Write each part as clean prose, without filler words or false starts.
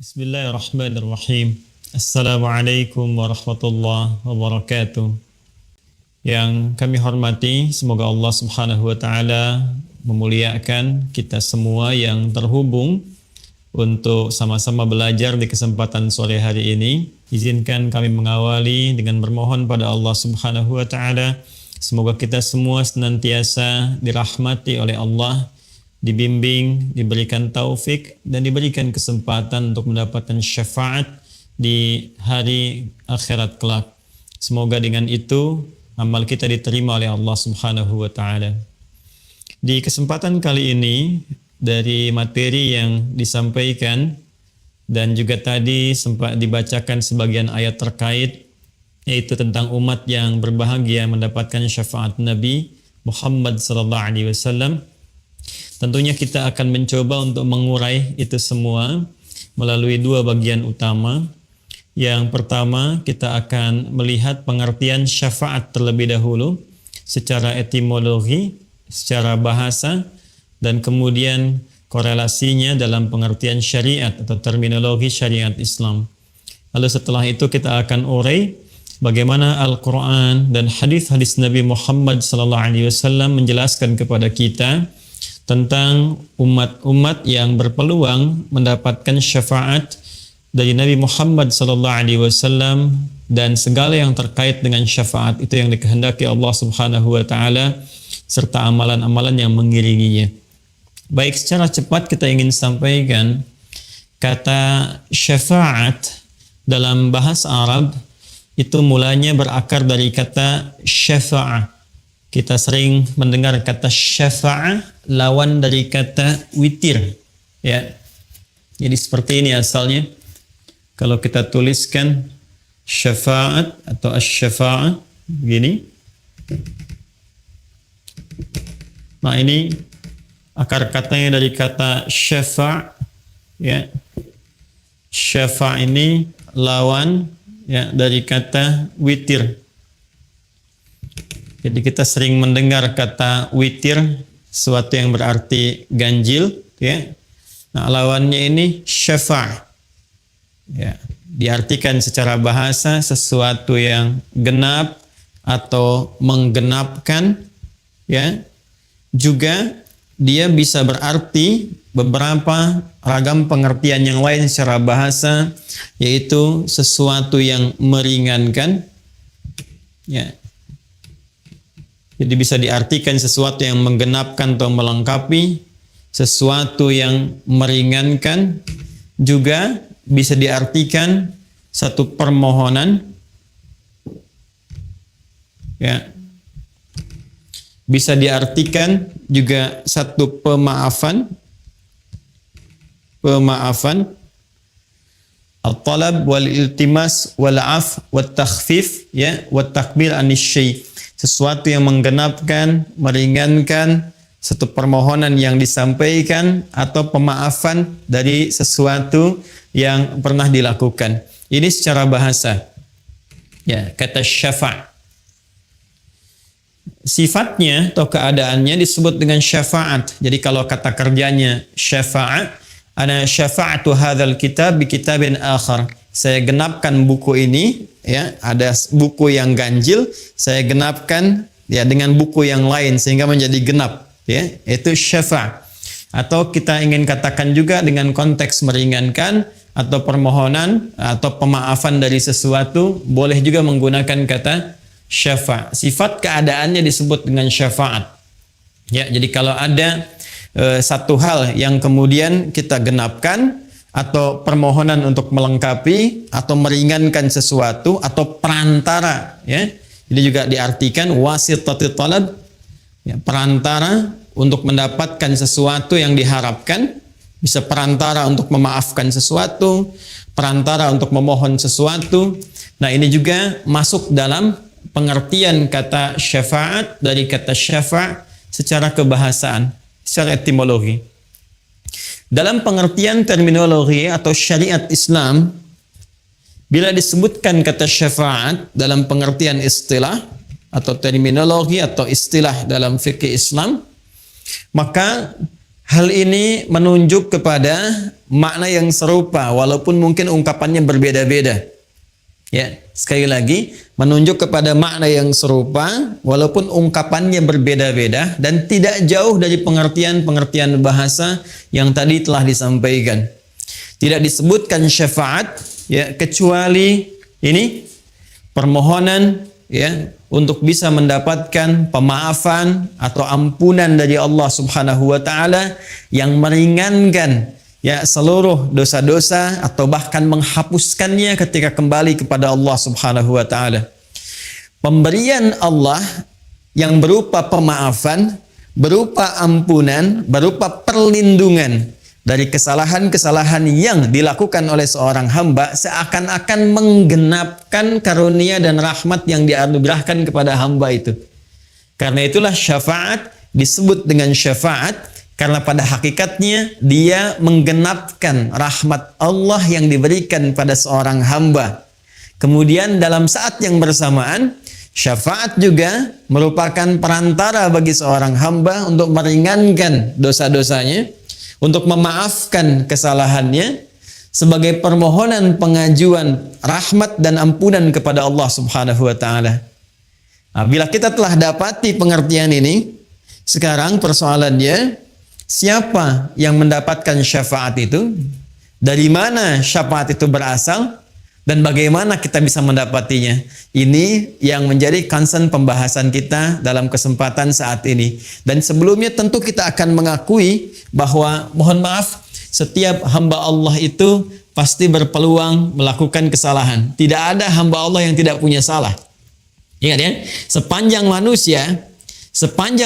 Bismillahirrahmanirrahim. Assalamualaikum warahmatullahi wabarakatuh. Yang kami hormati, semoga Allah Subhanahu wa taala memuliakan kita semua yang terhubung untuk sama-sama belajar di kesempatan sore hari ini. Izinkan kami mengawali dengan bermohon pada Allah Subhanahu wa taala, semoga kita semua senantiasa dirahmati oleh Allah, dibimbing, diberikan taufik dan diberikan kesempatan untuk mendapatkan syafaat di hari akhirat kelak. Semoga dengan itu amal kita diterima oleh Allah Subhanahu wa taala. Di kesempatan kali ini, dari materi yang disampaikan dan juga tadi sempat dibacakan sebagian ayat terkait, yaitu tentang umat yang berbahagia mendapatkan syafaat Nabi Muhammad sallallahu alaihi wasallam. Tentunya kita akan mencoba untuk mengurai itu semua melalui dua bagian utama. Yang pertama, kita akan melihat pengertian syafaat terlebih dahulu secara etimologi, secara bahasa, dan kemudian korelasinya dalam pengertian syariat atau terminologi syariat Islam. Lalu setelah itu kita akan urai bagaimana Al-Quran dan hadis-hadis Nabi Muhammad SAW menjelaskan kepada kita tentang umat-umat yang berpeluang mendapatkan syafaat dari Nabi Muhammad SAW dan segala yang terkait dengan syafaat itu yang dikehendaki Allah Subhanahu wa taala serta amalan-amalan yang mengiringinya. Baik, secara cepat kita ingin sampaikan kata syafaat dalam bahasa Arab itu mulanya berakar dari kata syafa'ah. Kita sering mendengar kata syafa'ah lawan dari kata witir, ya. Jadi seperti ini asalnya. Kalau kita tuliskan syafa'at atau asy-syafa'ah begini. Nah, ini akar katanya dari kata syafa', ya. Syafa' ini lawan, ya, dari kata witir. Jadi kita sering mendengar kata witir, sesuatu yang berarti ganjil, ya. Nah, lawannya ini syafa', ya. Diartikan secara bahasa sesuatu yang genap atau menggenapkan, ya. Juga dia bisa berarti beberapa ragam pengertian yang lain secara bahasa, yaitu sesuatu yang meringankan, ya. Jadi bisa diartikan sesuatu yang menggenapkan atau melengkapi, sesuatu yang meringankan, juga bisa diartikan satu permohonan, ya. Bisa diartikan juga satu pemaafan, al-talab wal iltimas wal af wat takhfif, ya, wat takbil anis syai'. Sesuatu yang menggenapkan, meringankan, satu permohonan yang disampaikan atau pemaafan dari sesuatu yang pernah dilakukan. Ini secara bahasa, ya, kata syafa'. Sifatnya atau keadaannya disebut dengan syafaat. Jadi kalau kata kerjanya syafaat, ana syafa'atu hadzal kitab bi kitabin akhar. Saya genapkan buku ini, ya, ada buku yang ganjil, saya genapkan, ya, dengan buku yang lain sehingga menjadi genap, ya. Itu syafa'. Atau kita ingin katakan juga dengan konteks meringankan atau permohonan atau pemaafan dari sesuatu, boleh juga menggunakan kata syafa'. Sifat keadaannya disebut dengan syafaat. Ya, jadi kalau ada satu hal yang kemudian kita genapkan atau permohonan untuk melengkapi atau meringankan sesuatu atau perantara, ya. Jadi juga diartikan wasitatul talab, ya, perantara untuk mendapatkan sesuatu yang diharapkan, bisa perantara untuk memaafkan sesuatu, perantara untuk memohon sesuatu. Nah, ini juga masuk dalam pengertian kata syafaat dari kata syafa' secara kebahasaan, secara etimologi. Dalam pengertian terminologi atau syariat Islam, bila disebutkan kata syafaat dalam pengertian istilah atau terminologi atau istilah dalam fikih Islam, maka Hal ini menunjuk kepada makna yang serupa walaupun mungkin ungkapannya berbeda-beda. Ya, sekali lagi menunjuk kepada makna yang serupa walaupun ungkapannya berbeda-beda dan tidak jauh dari pengertian-pengertian bahasa yang tadi telah disampaikan. Tidak disebutkan syafaat ya kecuali ini permohonan ya untuk bisa mendapatkan pemaafan atau ampunan dari Allah Subhanahu wa taala yang meringankan ya seluruh dosa-dosa atau bahkan menghapuskannya ketika kembali kepada Allah Subhanahu wa taala. Pemberian Allah yang berupa pemaafan, berupa ampunan, berupa perlindungan dari kesalahan-kesalahan yang dilakukan oleh seorang hamba seakan-akan menggenapkan karunia dan rahmat yang dianugerahkan kepada hamba itu. Karena itulah syafaat disebut dengan syafaat karena pada hakikatnya dia menggenapkan rahmat Allah yang diberikan pada seorang hamba. Kemudian dalam saat yang bersamaan syafaat juga merupakan perantara bagi seorang hamba untuk meringankan dosa-dosanya, untuk memaafkan kesalahannya sebagai permohonan pengajuan rahmat dan ampunan kepada Allah Subhanahu wa taala. Nah, bila kita telah dapati pengertian ini, sekarang persoalannya siapa yang mendapatkan syafaat itu? Dari mana syafaat itu berasal? Dan bagaimana kita bisa mendapatinya? Ini yang menjadi concern pembahasan kita dalam kesempatan saat ini. Dan sebelumnya tentu kita akan mengakui bahwa mohon maaf, setiap hamba Allah itu pasti berpeluang melakukan kesalahan. Tidak ada hamba Allah yang tidak punya salah. Ingat ya, sepanjang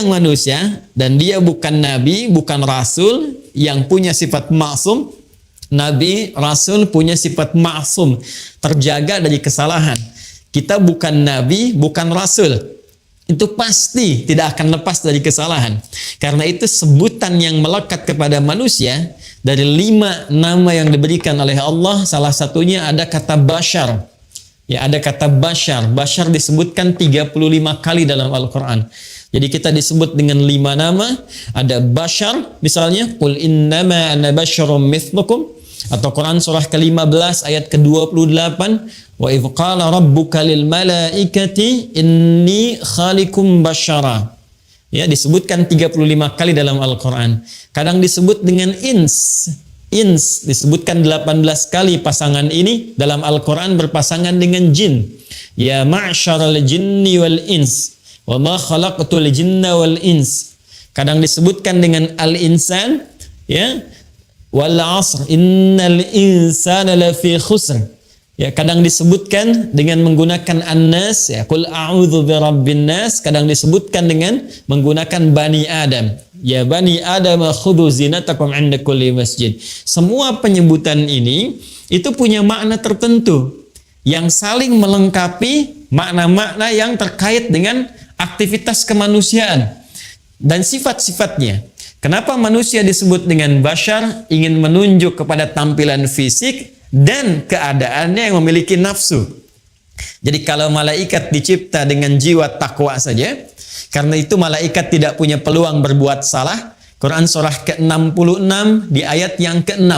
manusia dan dia bukan nabi, bukan rasul yang punya sifat maksum. Nabi, Rasul punya sifat ma'sum, terjaga dari kesalahan. Kita bukan Nabi, bukan Rasul. Itu pasti tidak akan lepas dari kesalahan. Karena itu sebutan yang melekat kepada manusia, dari 5 nama yang diberikan oleh Allah, salah satunya ada kata bashar. Ya, ada kata bashar. Bashar disebutkan 35 kali dalam Al-Quran. Jadi kita disebut dengan 5 nama. Ada bashar, misalnya, Qul innama ana basyarum mithlukum. Atau Quran surah ke-15 ayat ke-28, wa idh qala rabbuka lil malaikati inni khaliqum basyara. Ya, disebutkan 35 kali dalam Al-Quran. Kadang disebut dengan ins. Ins disebutkan 18 kali pasangan ini dalam Al-Quran berpasangan dengan jin. Ya ma'syaral jinni wal ins wa ma khalaqtul jinna wal ins. Kadang disebutkan dengan al-insan, ya, wal 'asr innal insana lafi khusr. Ya, kadang disebutkan dengan menggunakan an-nas, ya, qul a'udzu birabbin nas. Kadang disebutkan dengan menggunakan bani Adam. Ya bani Adam khudhu zinatakum 'inda kulli masjid. Semua penyebutan ini itu punya makna tertentu yang saling melengkapi makna-makna yang terkait dengan aktivitas kemanusiaan dan sifat-sifatnya. Kenapa manusia disebut dengan bashar? Ingin menunjuk kepada tampilan fisik dan keadaannya yang memiliki nafsu. Jadi kalau malaikat dicipta dengan jiwa takwa saja, karena itu malaikat tidak punya peluang berbuat salah. Quran surah ke-66 di ayat yang ke-6.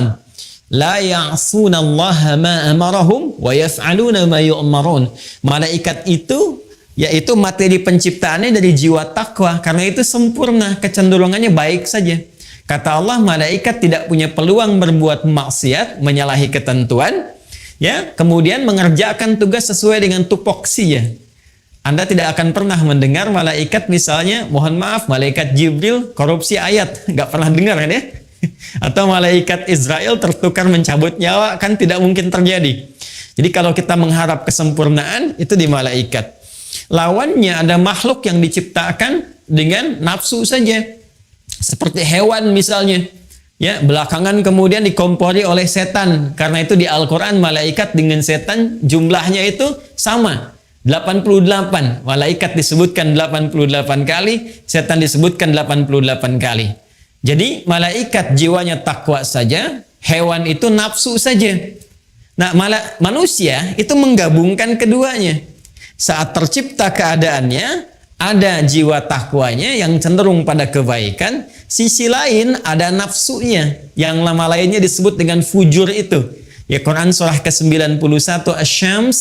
La ya'sunallaha ma amarahum wa yaf'aluna ma yu'marun. Malaikat itu yaitu materi penciptaannya dari jiwa takwa, karena itu sempurna, kecenderungannya baik saja. Kata Allah, malaikat tidak punya peluang berbuat maksiat, menyalahi ketentuan, ya, kemudian mengerjakan tugas sesuai dengan tupoksinya. Anda tidak akan pernah mendengar malaikat misalnya, mohon maaf, malaikat Jibril korupsi ayat, nggak pernah dengar kan ya? Atau malaikat Israel tertukar mencabut nyawa, kan tidak mungkin terjadi. Jadi kalau kita mengharap kesempurnaan, itu di malaikat. Lawannya ada makhluk yang diciptakan dengan nafsu saja, seperti hewan misalnya, ya, belakangan kemudian dikompori oleh setan. Karena itu di Al-Quran malaikat dengan setan jumlahnya itu sama, 88. Malaikat disebutkan 88 kali, setan disebutkan 88 kali. Jadi malaikat jiwanya takwa saja, hewan itu nafsu saja. Nah, manusia itu menggabungkan keduanya. Saat tercipta keadaannya, ada jiwa takwanya yang cenderung pada kebaikan, sisi lain ada nafsunya yang nama lainnya disebut dengan fujur itu. Ya, Quran surah ke-91 Asy-Syams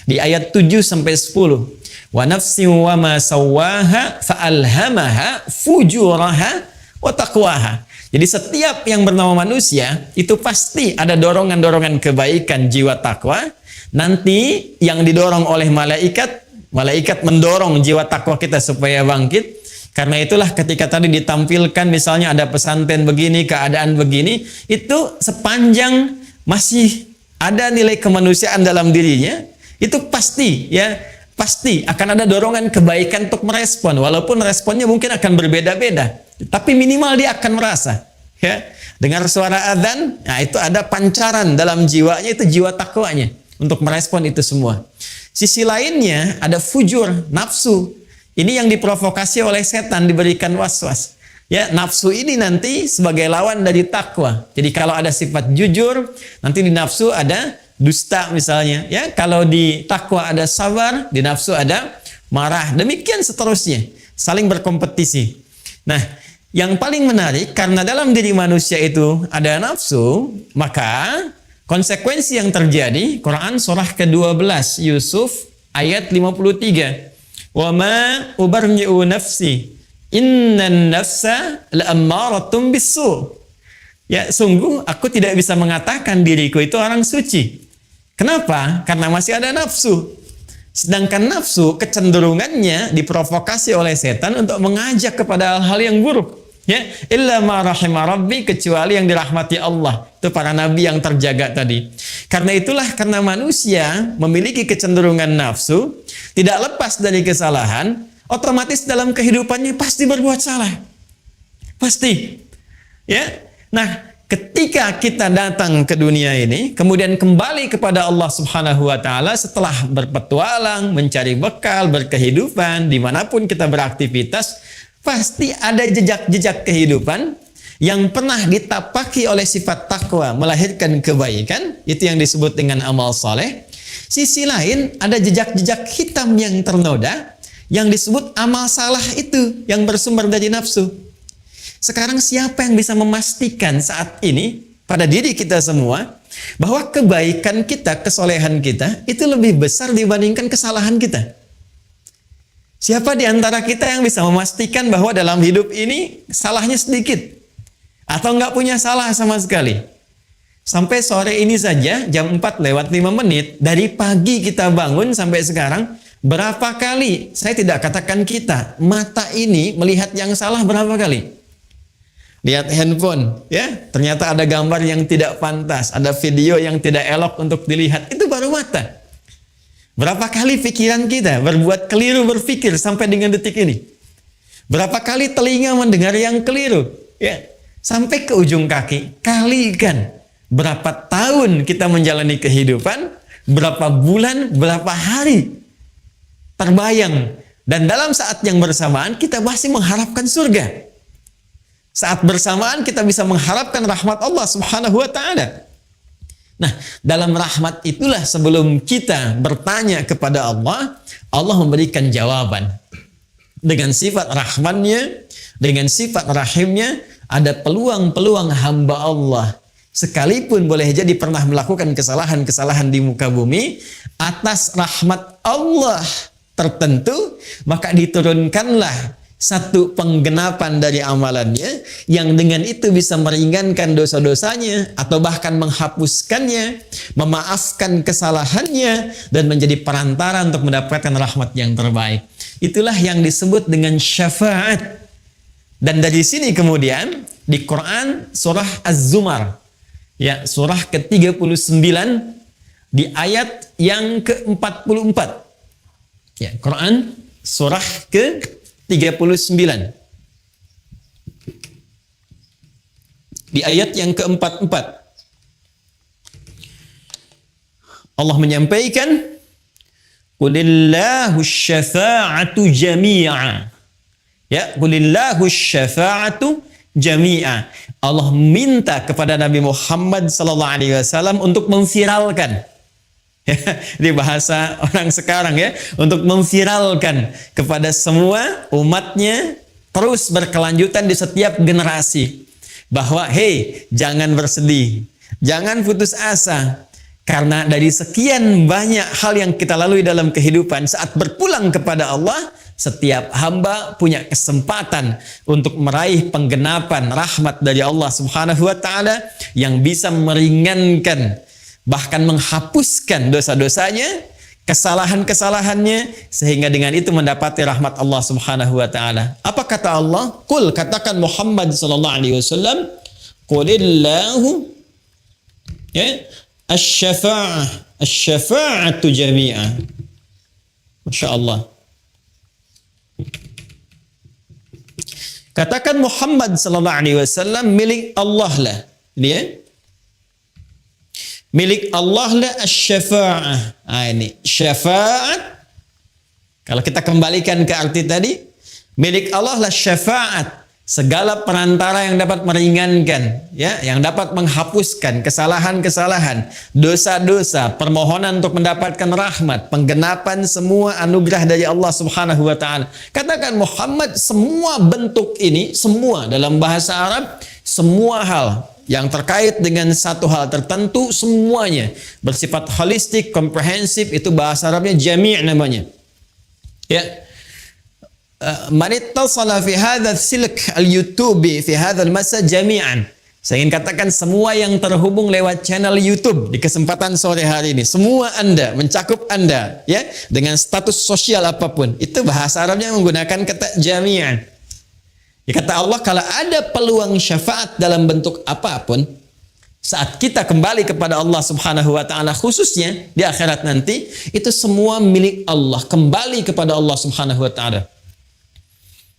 di ayat 7 sampai 10. Wa nafsin wa ma sawwaha fa'alhamaha fujuraha wa taqwaha. Jadi setiap yang bernama manusia itu pasti ada dorongan-dorongan kebaikan jiwa takwa. Nanti yang didorong oleh malaikat mendorong jiwa takwa kita supaya bangkit. Karena itulah ketika tadi ditampilkan misalnya ada pesantren begini, keadaan begini, itu sepanjang masih ada nilai kemanusiaan dalam dirinya, itu pasti akan ada dorongan kebaikan untuk merespon, walaupun responnya mungkin akan berbeda-beda, tapi minimal dia akan merasa, ya, dengar suara adzan, nah itu ada pancaran dalam jiwanya, itu jiwa takwanya untuk merespon itu semua. Sisi lainnya ada fujur, nafsu. Ini yang diprovokasi oleh setan, diberikan was-was. Ya, nafsu ini nanti sebagai lawan dari takwa. Jadi kalau ada sifat jujur, nanti di nafsu ada dusta misalnya. Ya, kalau di takwa ada sabar, di nafsu ada marah. Demikian seterusnya, saling berkompetisi. Nah, yang paling menarik karena dalam diri manusia itu ada nafsu, maka konsekuensi yang terjadi, Quran surah ke-12 Yusuf ayat 53. Wa ma ubarri'u nafsi innan nafsa la'ammaratum bisu. Ya, sungguh aku tidak bisa mengatakan diriku itu orang suci. Kenapa? Karena masih ada nafsu. Sedangkan nafsu kecenderungannya diprovokasi oleh setan untuk mengajak kepada hal-hal yang buruk. Ya, illa ma rahima rabbi, kecuali yang dirahmati Allah. Itu para nabi yang terjaga tadi. Karena itulah, karena manusia memiliki kecenderungan nafsu, tidak lepas dari kesalahan, otomatis dalam kehidupannya pasti berbuat salah. Pasti. Ya. Nah, ketika kita datang ke dunia ini, kemudian kembali kepada Allah Subhanahu wa taala setelah berpetualang, mencari bekal, berkehidupan, dimanapun kita beraktivitas, pasti ada jejak-jejak kehidupan yang pernah ditapaki oleh sifat takwa melahirkan kebaikan, itu yang disebut dengan amal saleh. Sisi lain ada jejak-jejak hitam yang ternoda yang disebut amal salah itu yang bersumber dari nafsu. Sekarang siapa yang bisa memastikan saat ini pada diri kita semua bahwa kebaikan kita, kesolehan kita itu lebih besar dibandingkan kesalahan kita? Siapa di antara kita yang bisa memastikan bahwa dalam hidup ini salahnya sedikit? Atau nggak punya salah sama sekali? Sampai sore ini saja, jam 4:05, dari pagi kita bangun sampai sekarang, berapa kali, saya tidak katakan kita, mata ini melihat yang salah berapa kali? Lihat handphone, ya, ternyata ada gambar yang tidak pantas, ada video yang tidak elok untuk dilihat, itu baru mata. Berapa kali pikiran kita berbuat keliru berpikir sampai dengan detik ini? Berapa kali telinga mendengar yang keliru? Ya, sampai ke ujung kaki. Kalikan berapa tahun kita menjalani kehidupan, berapa bulan, berapa hari terbayang. Dan dalam saat yang bersamaan kita masih mengharapkan surga. Saat bersamaan kita bisa mengharapkan rahmat Allah Subhanahu wa taala. Nah, dalam rahmat itulah sebelum kita bertanya kepada Allah, Allah memberikan jawaban. Dengan sifat rahmannya, dengan sifat rahimnya, ada peluang-peluang hamba Allah. Sekalipun boleh jadi pernah melakukan kesalahan-kesalahan di muka bumi, atas rahmat Allah tertentu, maka diturunkanlah satu penggenapan dari amalannya yang dengan itu bisa meringankan dosa-dosanya atau bahkan menghapuskannya, memaafkan kesalahannya dan menjadi perantara untuk mendapatkan rahmat yang terbaik. Itulah yang disebut dengan syafaat. Dan dari sini kemudian di Quran surah Az-Zumar, ya, surah ke-39 di ayat yang ke-44. Ya, Quran surah ke-39 di ayat yang ke-44 Allah menyampaikan, qulillahu syafa'atu jami'a. Ya, qulillahu syafa'atu jami'a. Allah minta kepada Nabi Muhammad sallallahu alaihi wasallam untuk memviralkan, Di bahasa orang sekarang ya, untuk memviralkan kepada semua umatnya terus berkelanjutan di setiap generasi. Bahwa hey, jangan bersedih, jangan putus asa. Karena dari sekian banyak hal yang kita lalui dalam kehidupan, saat berpulang kepada Allah, setiap hamba punya kesempatan untuk meraih penggenapan rahmat dari Allah Subhanahu wa taala yang bisa meringankan, bahkan menghapuskan dosa-dosanya, kesalahan-kesalahannya, sehingga dengan itu mendapati rahmat Allah Subhanahu wa taala. Apa kata Allah? Qul, katakan Muhammad sallallahu alaihi wasallam, qulillahu ya asy-syafa'atu jami'a. Masya Allah. Katakan Muhammad sallallahu alaihi wasallam, milik Allah lah. Ini ya. Milik Allah lah asy-syafa'ah. Ini syafa'at. Kalau kita kembalikan ke arti tadi, milik Allah lah syafa'at. Segala perantara yang dapat meringankan, ya, yang dapat menghapuskan kesalahan-kesalahan, dosa-dosa, permohonan untuk mendapatkan rahmat, penggenapan semua anugerah dari Allah Subhanahu wa taala. Katakan Muhammad, semua bentuk ini, semua dalam bahasa Arab, semua hal yang terkait dengan satu hal tertentu, semuanya bersifat holistik, komprehensif, itu bahasa Arabnya jami' namanya. Ya. Man ittasala fi hadha silk al-YouTube fi hadha al-masa jami'an. Saya ingin katakan semua yang terhubung lewat channel YouTube di kesempatan sore hari ini, semua Anda, mencakup Anda, ya, dengan status sosial apapun, itu bahasa Arabnya menggunakan kata jami'an. Ya, kata Allah, kalau ada peluang syafaat dalam bentuk apapun, saat kita kembali kepada Allah Subhanahu wa taala, khususnya di akhirat nanti, itu semua milik Allah, kembali kepada Allah Subhanahu wa taala.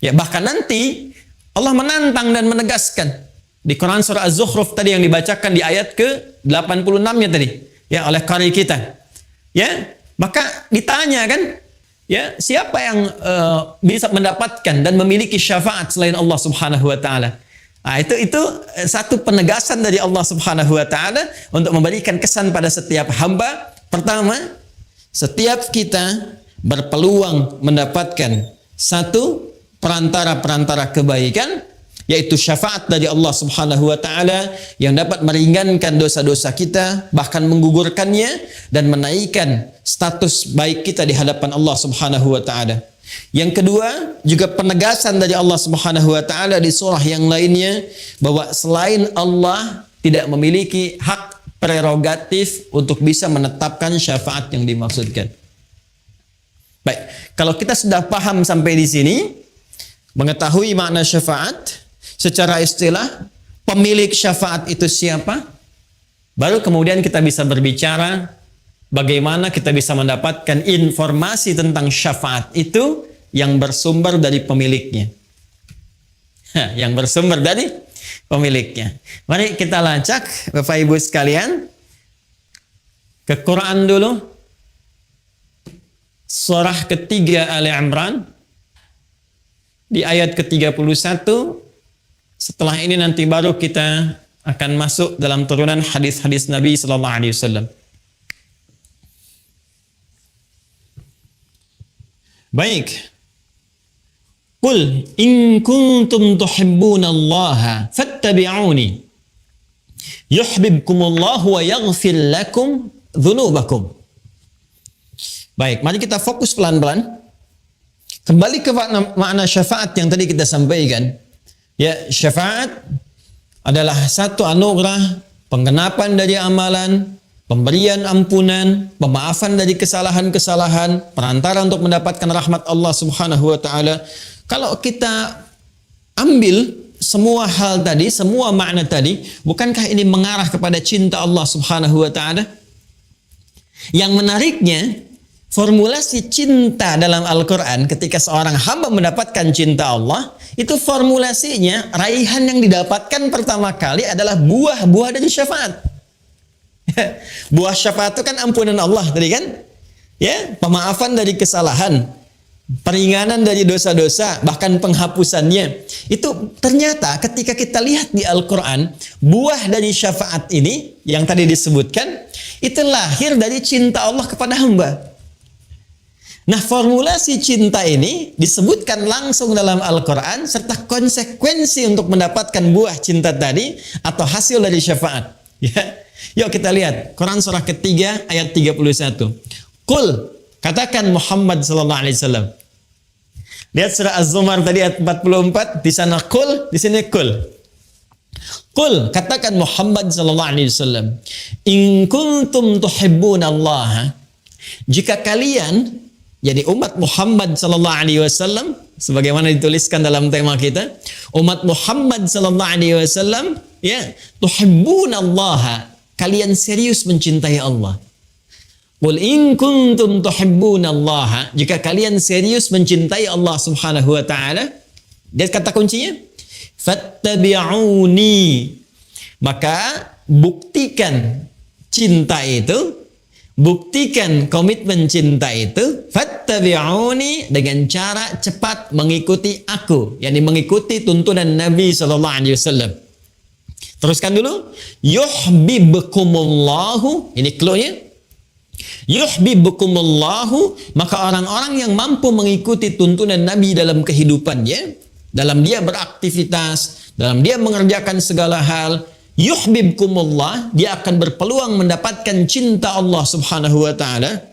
Ya, bahkan nanti Allah menantang dan menegaskan di Quran surah Az-Zukhruf tadi yang dibacakan di ayat ke-86-nya tadi, ya, oleh qari kita. Ya, maka ditanya kan, ya, siapa yang bisa mendapatkan dan memiliki syafaat selain Allah Subhanahu wa taala? Nah, itu satu penegasan dari Allah Subhanahu wa taala untuk memberikan kesan pada setiap hamba. Pertama, setiap kita berpeluang mendapatkan satu perantara-perantara kebaikan, yaitu syafaat dari Allah Subhanahu wa taala yang dapat meringankan dosa-dosa kita, bahkan menggugurkannya dan menaikkan status baik kita di hadapan Allah Subhanahu wa taala. Yang kedua, juga penegasan dari Allah Subhanahu wa taala di surah yang lainnya bahwa selain Allah tidak memiliki hak prerogatif untuk bisa menetapkan syafaat yang dimaksudkan. Baik, kalau kita sudah paham sampai di sini, mengetahui makna syafaat secara istilah, pemilik syafaat itu siapa, baru kemudian kita bisa berbicara bagaimana kita bisa mendapatkan informasi tentang syafaat itu yang bersumber dari pemiliknya. Yang bersumber dari pemiliknya. Mari kita lacak Bapak Ibu sekalian ke Quran dulu. Surah ketiga Ali Imran di ayat ke-31. Setelah ini nanti baru kita akan masuk dalam turunan hadis-hadis Nabi sallallahu alaihi wasallam. Baik. Qul in kuntum tuhibbunallaha fattabi'uni yuhibbukumullahu wa yaghfir lakum dzunubakum. Baik, mari kita fokus pelan-pelan. Kembali ke makna syafaat yang tadi kita sampaikan. Ya, syafaat adalah satu anugerah, penggenapan dari amalan, pemberian ampunan, pemaafan dari kesalahan-kesalahan, perantara untuk mendapatkan rahmat Allah Subhanahu wa taala. Kalau kita ambil semua hal tadi, semua makna tadi, bukankah ini mengarah kepada cinta Allah Subhanahu wa taala? Yang menariknya, formulasi cinta dalam Al-Quran ketika seorang hamba mendapatkan cinta Allah, itu formulasinya, raihan yang didapatkan pertama kali adalah buah-buah dari syafaat. Buah syafaat itu kan ampunan Allah tadi kan? Ya, pemaafan dari kesalahan, peringanan dari dosa-dosa, bahkan penghapusannya. Itu ternyata ketika kita lihat di Al-Quran, buah dari syafaat ini yang tadi disebutkan, Itu lahir dari cinta Allah kepada hamba. Nah, formulasi cinta ini disebutkan langsung dalam Al-Quran serta konsekuensi untuk mendapatkan buah cinta tadi atau hasil dari syafaat. Ya. Yuk kita lihat Quran surah ketiga ayat 31. Qul, katakan Muhammad sallallahu alaihi wasallam. Lihat surah Az-Zumar tadi ayat 44, di sana qul, di sini qul. Qul, katakan Muhammad sallallahu alaihi wasallam, in kuntum tuhibbunallaha, jika kalian, jadi umat Muhammad sallallahu alaihi wasallam, sebagaimana dituliskan dalam tema kita, umat Muhammad sallallahu alaihi wasallam, ya, tuhibbunallaha, kalian serius mencintai Allah. Qul in kuntum tuhibbunallaha, jika kalian serius mencintai Allah Subhanahu wa taala, lihat kata kuncinya, fattabi'uni, maka buktikan cinta itu, buktikan komitmen cinta itu, fattabi'uni, dengan cara cepat mengikuti aku, yakni mengikuti tuntunan Nabi sallallahu alaihi wasallam. Teruskan dulu, yuhibbukumullahu, ini clue-nya. Yuhibbukumullahu, maka orang-orang yang mampu mengikuti tuntunan Nabi dalam kehidupannya, dalam dia beraktivitas, dalam dia mengerjakan segala hal, yuhibbukumullah, dia akan berpeluang mendapatkan cinta Allah Subhanahu wa taala,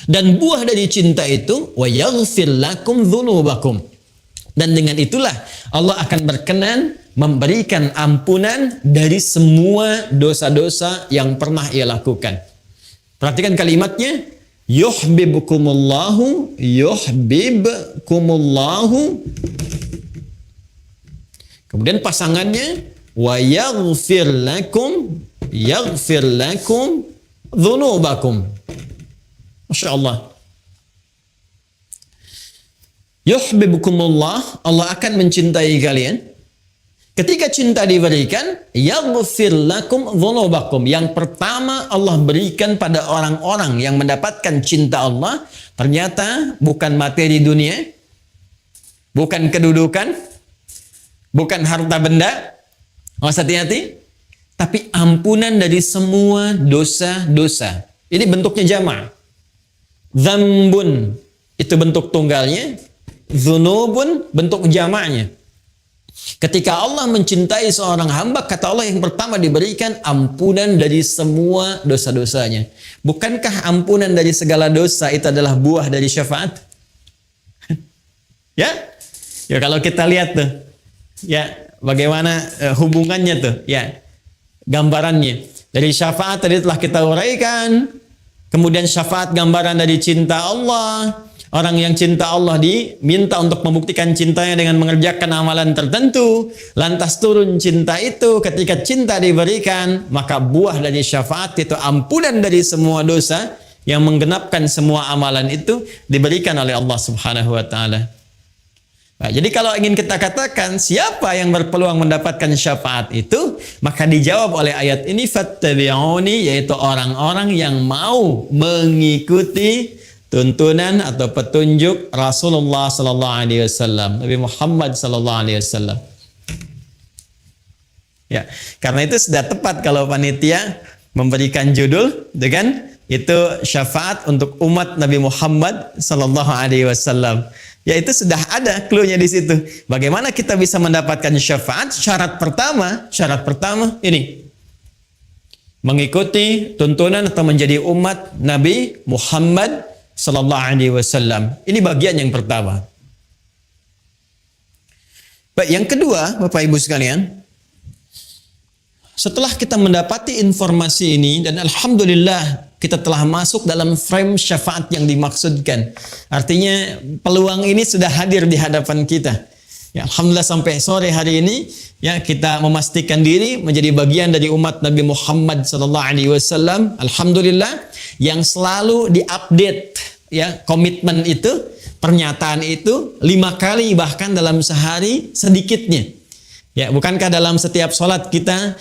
dan buah dari cinta itu wa yaghfir lakum dzunubakum, dan dengan itulah Allah akan berkenan memberikan ampunan dari semua dosa-dosa yang pernah ia lakukan. Perhatikan kalimatnya, yuhibbukumullahu, yuhibbukumullahu, kemudian pasangannya wa yaghfir lakum dzunubakum. Masya Allah. Yuhibbukumullah, Allah akan mencintai kalian. Ketika cinta diberikan, yaghfir lakum dzunubakum, yang pertama Allah berikan pada orang-orang yang mendapatkan cinta Allah, ternyata bukan materi dunia, bukan kedudukan, bukan harta benda, hati-hati, tapi ampunan dari semua dosa-dosa. Ini bentuknya jama'. Dzambun itu bentuk tunggalnya, dzunubun bentuk jama'nya. Ketika Allah mencintai seorang hamba, kata Allah yang pertama diberikan ampunan dari semua dosa-dosanya. Bukankah ampunan dari segala dosa itu adalah buah dari syafaat? Ya? Ya, kalau kita lihat tuh, ya, bagaimana hubungannya tuh, ya, gambarannya. Dari syafaat tadi telah kita uraikan, kemudian syafaat gambaran dari cinta Allah. Orang yang cinta Allah diminta untuk membuktikan cintanya dengan mengerjakan amalan tertentu. Lantas turun cinta itu, ketika cinta diberikan, maka buah dari syafaat itu ampunan dari semua dosa yang menggenapkan semua amalan itu diberikan oleh Allah Subhanahu wa taala. Nah, jadi kalau ingin kita katakan siapa yang berpeluang mendapatkan syafaat itu, maka dijawab oleh ayat ini, fattabi'uni, yaitu orang-orang yang mau mengikuti tuntunan atau petunjuk Rasulullah sallallahu alaihi wasallam, Nabi Muhammad sallallahu alaihi wasallam. Ya, karena itu sudah tepat kalau panitia memberikan judul dengan itu syafaat untuk umat Nabi Muhammad sallallahu alaihi wasallam. Ya, itu sudah ada clue-nya di situ. Bagaimana kita bisa mendapatkan syafaat? Syarat pertama ini. Mengikuti tuntunan atau menjadi umat Nabi Muhammad sallallahu alaihi wasallam. Ini bagian yang pertama. Baik, yang kedua, Bapak Ibu sekalian, setelah kita mendapati informasi ini, dan alhamdulillah kita telah masuk dalam frame syafaat yang dimaksudkan. Artinya peluang ini sudah hadir di hadapan kita. Ya, alhamdulillah sampai sore hari ini, ya, kita memastikan diri menjadi bagian dari umat Nabi Muhammad sallallahu alaihi wasallam. Alhamdulillah yang selalu diupdate, ya, komitmen itu, pernyataan itu 5 kali bahkan dalam sehari sedikitnya. Ya, bukankah dalam setiap sholat kita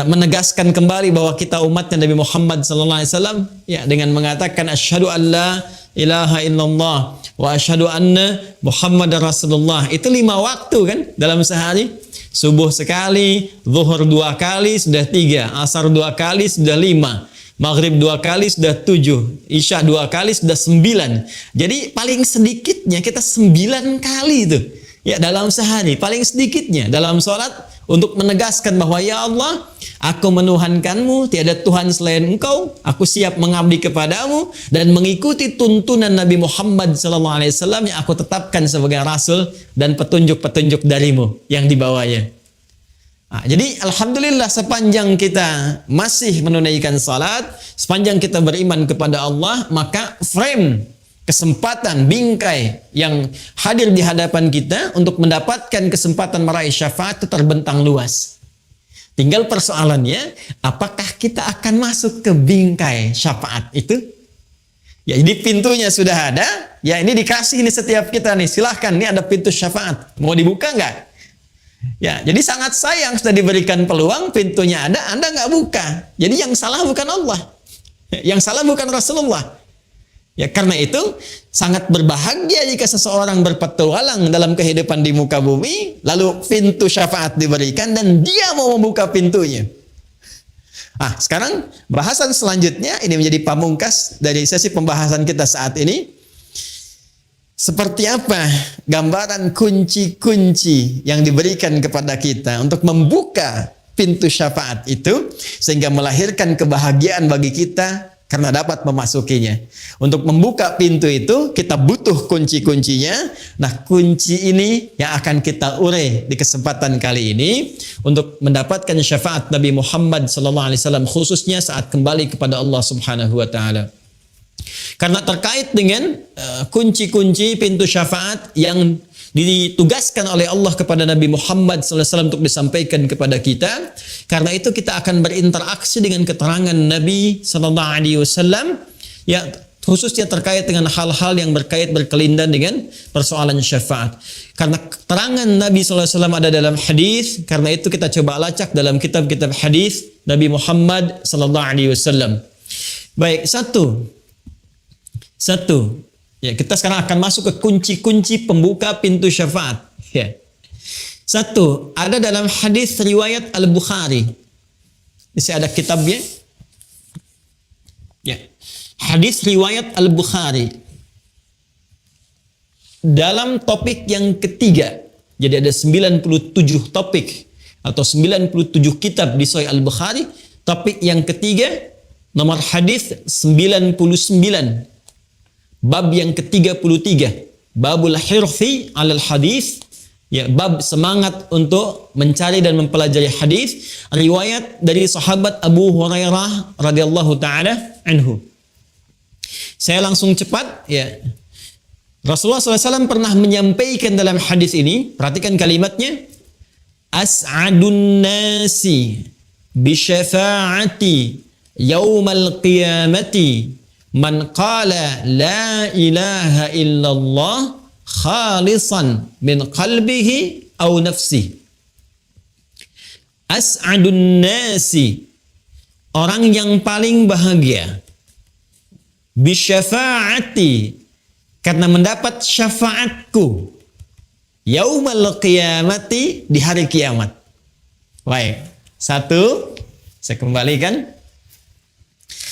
menegaskan kembali bahwa kita umatnya Nabi Muhammad sallallahu alaihi wasallam, ya, dengan mengatakan asyhadu an la ilaha illallah wa asyhadu anna Muhammadar Rasulullah. Itu 5 waktu kan dalam sehari. Subuh sekali, zuhur 2 kali sudah 3, asar 2 kali sudah 5. Maghrib 2 kali sudah 7, Isya 2 kali sudah 9. Jadi paling sedikitnya kita 9 kali itu. Ya, dalam sehari paling sedikitnya dalam sholat untuk menegaskan bahwa ya Allah, aku menuhankanmu, tiada Tuhan selain Engkau, aku siap mengabdi kepadamu dan mengikuti tuntunan Nabi Muhammad SAW yang aku tetapkan sebagai Rasul dan petunjuk-petunjuk darimu yang dibawanya. Nah, jadi alhamdulillah sepanjang kita masih menunaikan salat, sepanjang kita beriman kepada Allah, maka frame, kesempatan, bingkai yang hadir di hadapan kita untuk mendapatkan kesempatan meraih syafaat itu terbentang luas. Tinggal persoalannya, apakah kita akan masuk ke bingkai syafaat itu? Ya, ini pintunya sudah ada, ya ini dikasih ini setiap kita nih, silahkan, ini ada pintu syafaat, mau dibuka nggak? Ya, jadi sangat sayang sudah diberikan peluang, pintunya ada, Anda nggak buka. Jadi yang salah bukan Allah, yang salah bukan Rasulullah. Ya, karena itu sangat berbahagia jika seseorang berpetualang dalam kehidupan di muka bumi, lalu pintu syafaat diberikan dan dia mau membuka pintunya. Ah, sekarang bahasan selanjutnya ini menjadi pamungkas dari sesi pembahasan kita saat ini. Seperti apa gambaran kunci-kunci yang diberikan kepada kita untuk membuka pintu syafaat itu sehingga melahirkan kebahagiaan bagi kita karena dapat memasukinya. Untuk membuka pintu itu kita butuh kunci-kuncinya. Nah, kunci ini yang akan kita urai di kesempatan kali ini untuk mendapatkan syafaat Nabi Muhammad SAW khususnya saat kembali kepada Allah Subhanahu wa taala. Karena terkait dengan kunci-kunci pintu syafaat yang ditugaskan oleh Allah kepada Nabi Muhammad SAW untuk disampaikan kepada kita. Karena itu kita akan berinteraksi dengan keterangan Nabi SAW, ya khususnya terkait dengan hal-hal yang berkelindan dengan persoalan syafaat. Karena keterangan Nabi SAW ada dalam hadis, karena itu kita coba lacak dalam kitab-kitab hadis Nabi Muhammad SAW. Baik, satu, ya kita sekarang akan masuk ke kunci-kunci pembuka pintu syafaat. Ya. Satu, ada dalam hadis riwayat Al-Bukhari. Ini ada kitabnya. Ya. Hadis riwayat Al-Bukhari. Dalam topik yang ketiga. Jadi ada 97 topik atau 97 kitab di Sahih Al-Bukhari. Topik yang ketiga, nomor hadis 99. Bab yang ke-33, babul hirfi 'alal hadis, ya bab semangat untuk mencari dan mempelajari hadis, riwayat dari sahabat Abu Hurairah radhiyallahu taala anhu. Saya langsung cepat, ya. Rasulullah SAW pernah menyampaikan dalam hadis ini, perhatikan kalimatnya, as'adun nasi bi syafa'ati yaumal qiyamati man qala la ilaha illallah khalisan min qalbihi aw nafsihi. As'adun nasi, orang yang paling bahagia, bisyafa'ati, karena mendapat syafaatku, yaumal qiyamati, di hari kiamat. Baik, satu, saya kembalikan.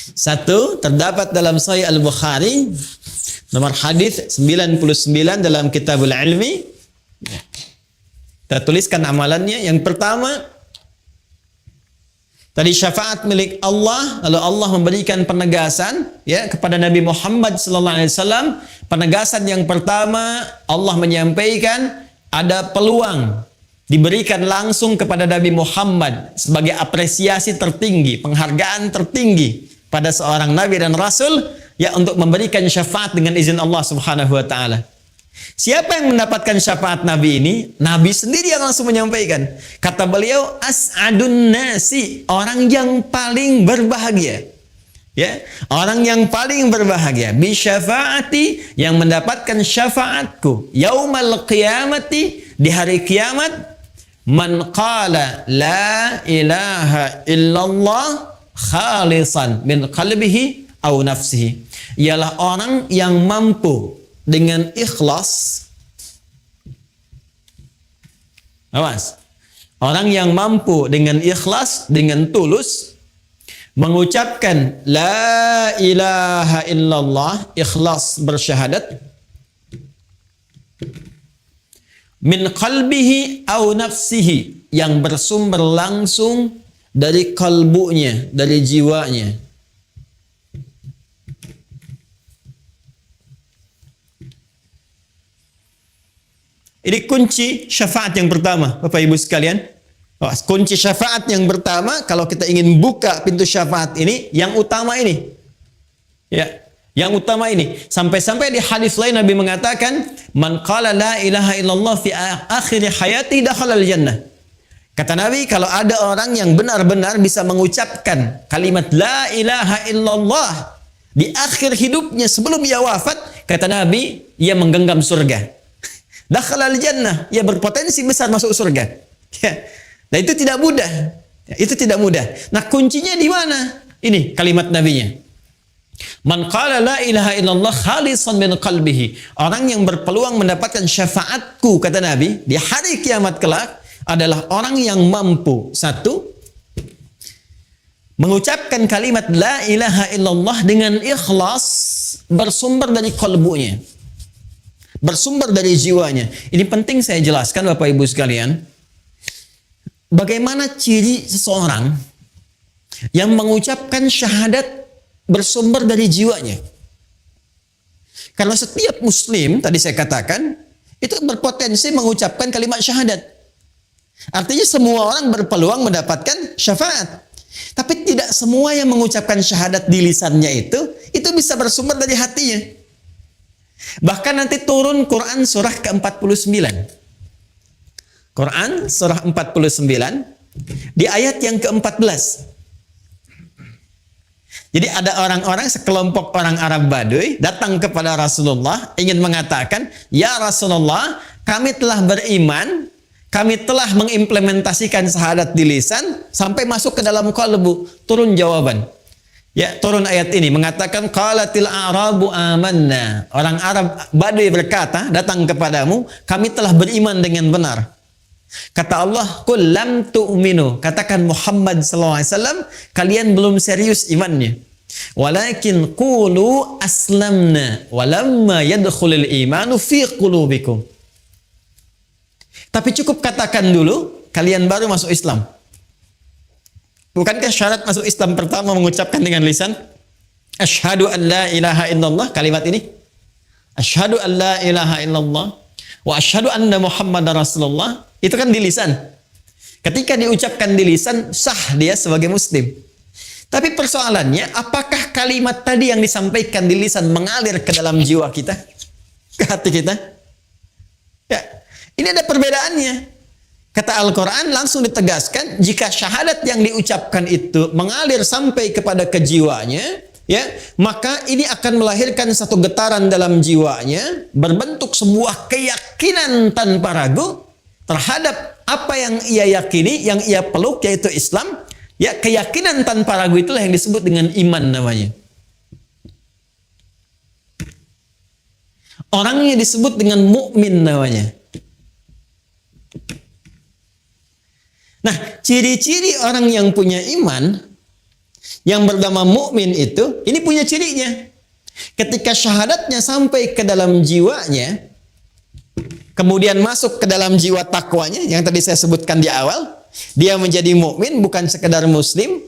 Satu, terdapat dalam Sahih Al-Bukhari nomor hadis 99 dalam Kitabul Ilmi. Kita tuliskan amalannya. Yang pertama, tadi syafaat milik Allah, lalu Allah memberikan penegasan, ya, kepada Nabi Muhammad SAW. Penegasan yang pertama, Allah menyampaikan ada peluang diberikan langsung kepada Nabi Muhammad sebagai apresiasi tertinggi, penghargaan tertinggi pada seorang Nabi dan Rasul, ya, untuk memberikan syafaat dengan izin Allah Subhanahu wa taala. Siapa yang mendapatkan syafaat Nabi ini? Nabi sendiri yang langsung menyampaikan. Kata beliau, as'adun nasi, orang yang paling berbahagia. Ya, orang yang paling berbahagia, bi syafaati, yang mendapatkan syafaatku, yaumal qiyamati, di hari kiamat, man qala la ilaha illallah khalisan min qalbihi aw nafsihi, ialah orang yang mampu dengan ikhlas. Awas, orang yang mampu dengan ikhlas, dengan tulus mengucapkan la ilaha illallah, ikhlas bersyahadat, min qalbihi au nafsihi, yang bersumber langsung dari kalbunya, dari jiwanya. Ini kunci syafaat yang pertama, Bapak Ibu sekalian. Kunci syafaat yang pertama, kalau kita ingin buka pintu syafaat ini, yang utama ini. Ya, yang utama ini. Sampai-sampai di hadis lain Nabi mengatakan, "Man qala la ilaha illallah fi akhir hayati dakhala al-jannah." Kata Nabi, kalau ada orang yang benar-benar bisa mengucapkan kalimat la ilaha illallah di akhir hidupnya sebelum ia wafat, kata Nabi, ia menggenggam surga. Dakhala al-jannah, ia berpotensi besar masuk surga. Ya. Nah, itu tidak mudah. Ya, itu tidak mudah. Nah, kuncinya di mana? Ini kalimat nabinya. Man qala la ilaha illallah khalisan min qalbihi. Orang yang berpeluang mendapatkan syafaatku, kata Nabi, di hari kiamat kelak adalah orang yang mampu, satu, mengucapkan kalimat la ilaha illallah dengan ikhlas, bersumber dari kalbunya, bersumber dari jiwanya. Ini penting saya jelaskan, Bapak Ibu sekalian. Bagaimana ciri seseorang yang mengucapkan syahadat bersumber dari jiwanya? Karena setiap muslim, tadi saya katakan, itu berpotensi mengucapkan kalimat syahadat. Artinya semua orang berpeluang mendapatkan syafaat. Tapi tidak semua yang mengucapkan syahadat di lisannya itu bisa bersumber dari hatinya. Bahkan nanti turun Quran surah ke-49. Quran surah 49 di ayat yang ke-14. Jadi ada orang-orang, sekelompok orang Arab Baduy datang kepada Rasulullah ingin mengatakan, "Ya Rasulullah, kami telah beriman, kami telah mengimplementasikan syahadat di lisan sampai masuk ke dalam qalbu." Turun jawaban. Ya, turun ayat ini mengatakan, qalatil a'rabu amanna. Orang Arab Baduy berkata, datang kepadamu, kami telah beriman dengan benar. Kata Allah, qul lam tu'minu. Katakan Muhammad SAW, kalian belum serius imannya. Walakin qulu aslamna walamma yadkhulul imanu fi qulubikum. Tapi cukup katakan dulu, kalian baru masuk Islam. Bukankah syarat masuk Islam pertama mengucapkan dengan lisan? Asyhadu an la ilaha illallah, kalimat ini. Asyhadu an la ilaha illallah wa asyhadu anna Muhammadar Rasulullah. Itu kan di lisan. Ketika diucapkan di lisan, sah dia sebagai muslim. Tapi persoalannya, apakah kalimat tadi yang disampaikan di lisan mengalir ke dalam jiwa kita? Ke hati kita? Ya, ini ada perbedaannya. Kata Al-Quran langsung ditegaskan, jika syahadat yang diucapkan itu mengalir sampai kepada kejiwanya, ya, maka ini akan melahirkan satu getaran dalam jiwanya, berbentuk sebuah keyakinan tanpa ragu terhadap apa yang ia yakini, yang ia peluk, yaitu Islam. Ya, keyakinan tanpa ragu itulah yang disebut dengan iman namanya. Orangnya disebut dengan mukmin namanya. Nah, ciri-ciri orang yang punya iman, yang bernama mukmin itu, ini punya cirinya. Ketika syahadatnya sampai ke dalam jiwanya, kemudian masuk ke dalam jiwa takwanya yang tadi saya sebutkan di awal, dia menjadi mukmin, bukan sekedar muslim.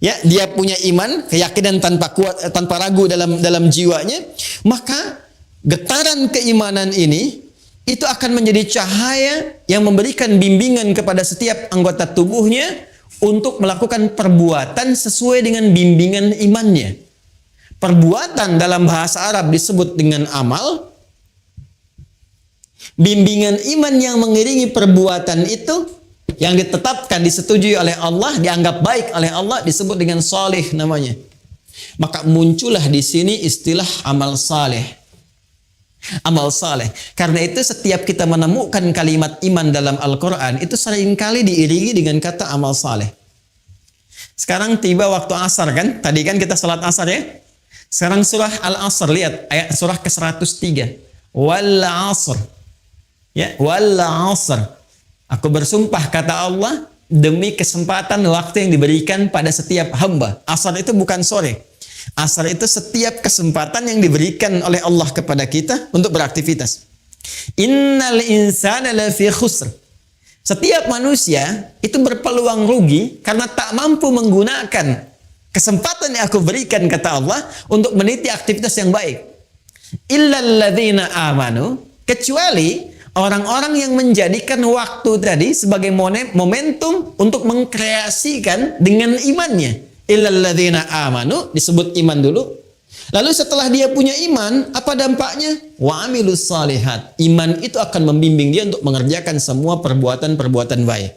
Ya, dia punya iman, keyakinan tanpa ragu dalam jiwanya, maka getaran keimanan ini itu akan menjadi cahaya yang memberikan bimbingan kepada setiap anggota tubuhnya untuk melakukan perbuatan sesuai dengan bimbingan imannya. Perbuatan dalam bahasa Arab disebut dengan amal. Bimbingan iman yang mengiringi perbuatan itu yang ditetapkan, disetujui oleh Allah, dianggap baik oleh Allah, disebut dengan salih namanya. Maka muncullah di sini istilah amal saleh. Amal saleh. Karena itu setiap kita menemukan kalimat iman dalam Al-Quran, itu seringkali diiringi dengan kata amal saleh. Sekarang tiba waktu asar kan? Tadi kan kita salat asar ya? Sekarang surah Al-Asr, lihat ayat surah ke-103. Wal asr. Ya, wal asr. Aku bersumpah, kata Allah, demi kesempatan waktu yang diberikan pada setiap hamba. Asar itu bukan sore. Asar itu setiap kesempatan yang diberikan oleh Allah kepada kita untuk beraktivitas. Innal insana lafi khusr. Setiap manusia itu berpeluang rugi karena tak mampu menggunakan kesempatan yang aku berikan, kata Allah, untuk meniti aktivitas yang baik. Illal ladzina amanu, kecuali orang-orang yang menjadikan waktu tadi sebagai momentum untuk mengkreasikan dengan imannya. Illal ladzina amanu, disebut iman dulu. Lalu setelah dia punya iman, apa dampaknya? Wa amilus salihat. Iman itu akan membimbing dia untuk mengerjakan semua perbuatan-perbuatan baik.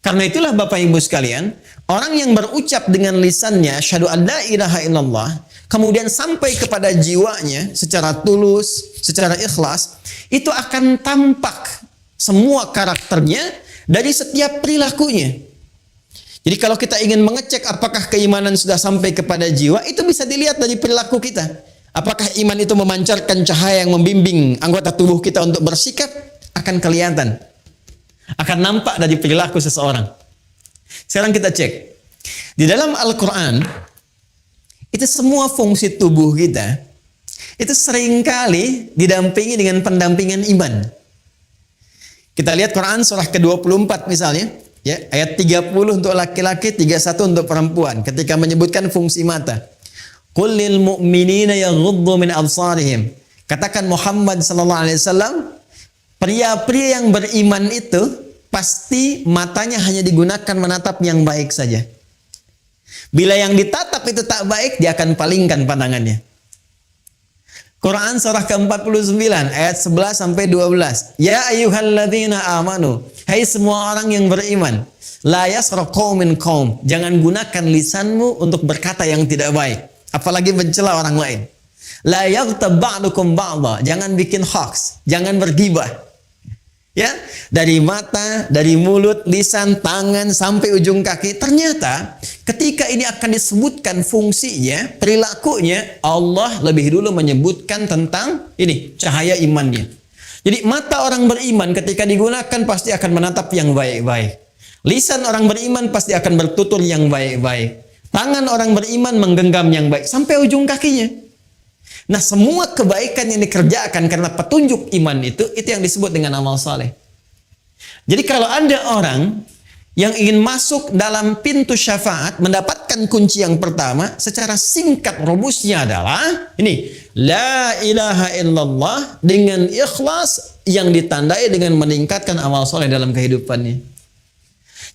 Karena itulah Bapak Ibu sekalian, orang yang berucap dengan lisannya asyhadu an la ilaha illallah, kemudian sampai kepada jiwanya secara tulus, secara ikhlas, itu akan tampak semua karakternya dari setiap perilakunya. Jadi kalau kita ingin mengecek apakah keimanan sudah sampai kepada jiwa, itu bisa dilihat dari perilaku kita. Apakah iman itu memancarkan cahaya yang membimbing anggota tubuh kita untuk bersikap, akan kelihatan. Akan nampak dari perilaku seseorang. Sekarang kita cek. Di dalam Al-Quran, itu semua fungsi tubuh kita, itu seringkali didampingi dengan pendampingan iman. Kita lihat Quran surah ke-24 misalnya. Ya, ayat 30 untuk laki-laki, 31 untuk perempuan. Ketika menyebutkan fungsi mata. Qul lil mu'minina yaghuddu min absarihim. Katakan Muhammad sallallahu alaihi wasallam, pria-pria yang beriman itu pasti matanya hanya digunakan menatap yang baik saja. Bila yang ditatap itu tak baik, dia akan palingkan pandangannya. Quran surah ke-49 ayat 11 sampai 12. Ya ayyuhalladzina amanu, hai semua orang yang beriman, la yasra qaumin qaum, jangan gunakan lisanmu untuk berkata yang tidak baik, apalagi mencela orang lain. La yaghtab ba'dukum ba'dha, jangan bikin hoax, jangan bergibah. Ya, dari mata, dari mulut, lisan, tangan sampai ujung kaki. Ternyata ketika ini akan disebutkan fungsinya, perilakunya, Allah lebih dulu menyebutkan tentang ini, cahaya imannya. Jadi mata orang beriman ketika digunakan pasti akan menatap yang baik-baik. Lisan orang beriman pasti akan bertutur yang baik-baik. Tangan orang beriman menggenggam yang baik sampai ujung kakinya. Nah, semua kebaikan yang dikerjakan karena petunjuk iman itu yang disebut dengan amal saleh. Jadi kalau ada orang yang ingin masuk dalam pintu syafaat, mendapatkan kunci yang pertama, secara singkat rumusnya adalah ini, la ilaha illallah dengan ikhlas yang ditandai dengan meningkatkan amal saleh dalam kehidupannya.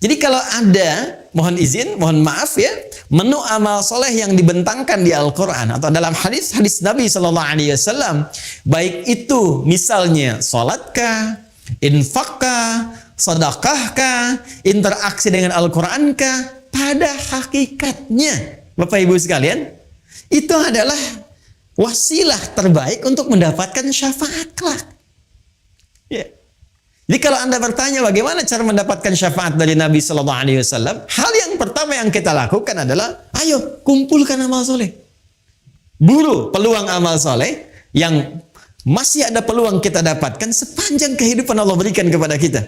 Jadi kalau ada, mohon izin, mohon maaf ya, menu amal soleh yang dibentangkan di Al-Quran atau dalam hadis-hadis Nabi Sallallahu Alaihi Wasallam, baik itu misalnya salatkah, infakkah, sedekahkah, interaksi dengan Al-Quran-kah, pada hakikatnya, Bapak Ibu sekalian, itu adalah wasilah terbaik untuk mendapatkan syafaat kelak. Ya. Jadi kalau Anda bertanya bagaimana cara mendapatkan syafaat dari Nabi Sallallahu Alaihi Wasallam, hal yang pertama yang kita lakukan adalah, ayo kumpulkan amal soleh, buru peluang amal soleh yang masih ada peluang kita dapatkan sepanjang kehidupan Allah berikan kepada kita.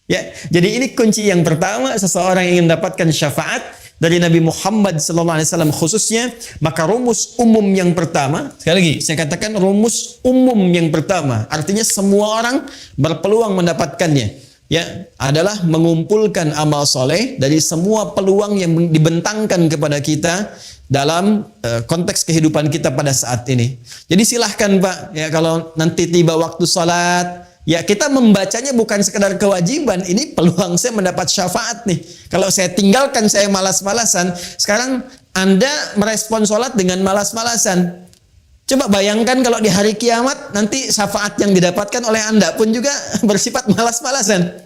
Ya, jadi ini kunci yang pertama seseorang yang ingin mendapatkan syafaat dari Nabi Muhammad SAW khususnya, maka rumus umum yang pertama, sekali lagi saya katakan rumus umum yang pertama, artinya semua orang berpeluang mendapatkannya, ya, adalah mengumpulkan amal soleh dari semua peluang yang dibentangkan kepada kita dalam konteks kehidupan kita pada saat ini. Jadi silahkan Pak, ya, kalau nanti tiba waktu salat, ya kita membacanya bukan sekedar kewajiban, ini peluang saya mendapat syafaat nih. Kalau saya tinggalkan, saya malas-malasan, sekarang Anda merespon sholat dengan malas-malasan. Coba bayangkan kalau di hari kiamat, nanti syafaat yang didapatkan oleh Anda pun juga bersifat malas-malasan.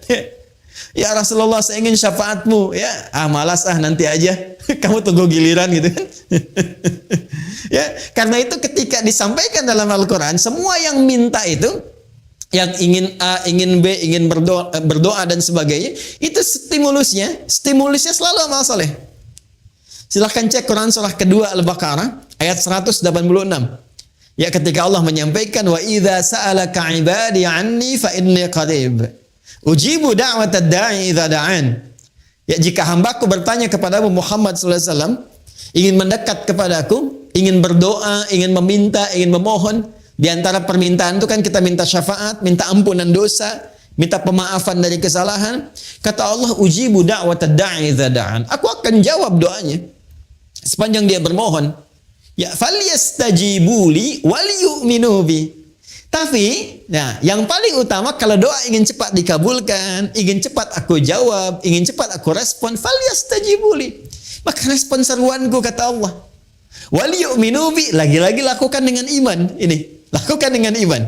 Ya Rasulullah, saya ingin syafaatmu. Ya, malas nanti aja. Kamu tunggu giliran gitu kan. Ya, karena itu ketika disampaikan dalam Al-Quran, semua yang minta itu, yang ingin A, ingin B, ingin berdoa dan sebagainya, itu stimulusnya selalu amal soleh. Silahkan cek Quran surah kedua Al-Baqarah ayat 186. Ya, ketika Allah menyampaikan wa idza sa'alaka ibadi anni fa inni qarib. Ujibu da'watad da'i idza da'an. Ya, jika hambaku bertanya kepadamu Muhammad sallallahu alaihi wasallam, ingin mendekat kepadaku, ingin berdoa, ingin meminta, ingin memohon, di antara permintaan itu kan kita minta syafaat, minta ampunan dosa, minta pemaafan dari kesalahan. Kata Allah, ujibu da'watad da'i idza da'an. Aku akan jawab doanya sepanjang dia bermohon. Ya, falyastajibuli wal yu'minu bi. Tapi, nah, yang paling utama kalau doa ingin cepat dikabulkan, ingin cepat aku jawab, ingin cepat aku respon, falyastajibuli. Maka respon seruanku, kata Allah. Wal yu'minu bi, lagi-lagi lakukan dengan iman. Ini, lakukan dengan iman.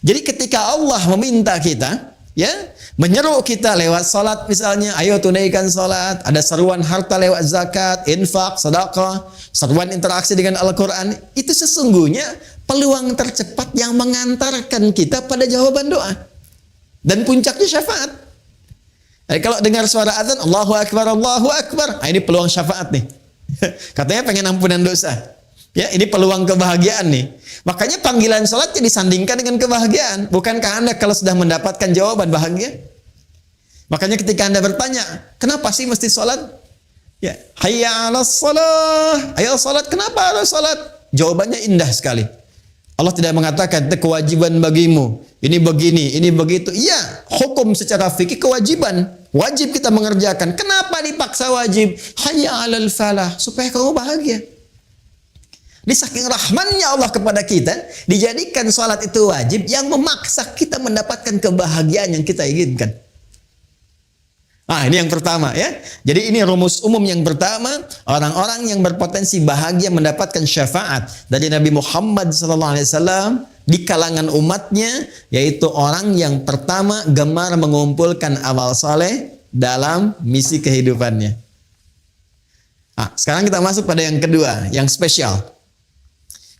Jadi ketika Allah meminta kita, ya, menyeru kita lewat salat misalnya, ayo tunaikan salat, ada seruan harta lewat zakat, infak, sedekah, seruan interaksi dengan Al-Quran, itu sesungguhnya peluang tercepat yang mengantarkan kita pada jawaban doa. Dan puncaknya syafaat. Jadi kalau dengar suara azan, Allahu Akbar, Allahu Akbar, nah, ini peluang syafaat nih. Katanya pengen ampunan dosa. Ya, ini peluang kebahagiaan nih. Makanya panggilan salatnya disandingkan dengan kebahagiaan. Bukankah Anda kalau sudah mendapatkan jawaban bahagia? Makanya ketika Anda bertanya, kenapa sih mesti salat? Ya, hayya 'alas shalah. Ayo salat, kenapa harus salat? Jawabannya indah sekali. Allah tidak mengatakan itu kewajiban bagimu. Ini begini, ini begitu. Iya, hukum secara fikih kewajiban. Wajib kita mengerjakan. Kenapa dipaksa wajib? Hayya 'alal falah, supaya kamu bahagia. Di saking rahmannya Allah kepada kita, dijadikan salat itu wajib yang memaksa kita mendapatkan kebahagiaan yang kita inginkan. Ah, ini yang pertama ya. Jadi ini rumus umum yang pertama, orang-orang yang berpotensi bahagia mendapatkan syafaat dari Nabi Muhammad SAW di kalangan umatnya, yaitu orang yang pertama gemar mengumpulkan amal saleh dalam misi kehidupannya. Ah, sekarang kita masuk pada yang kedua, yang spesial.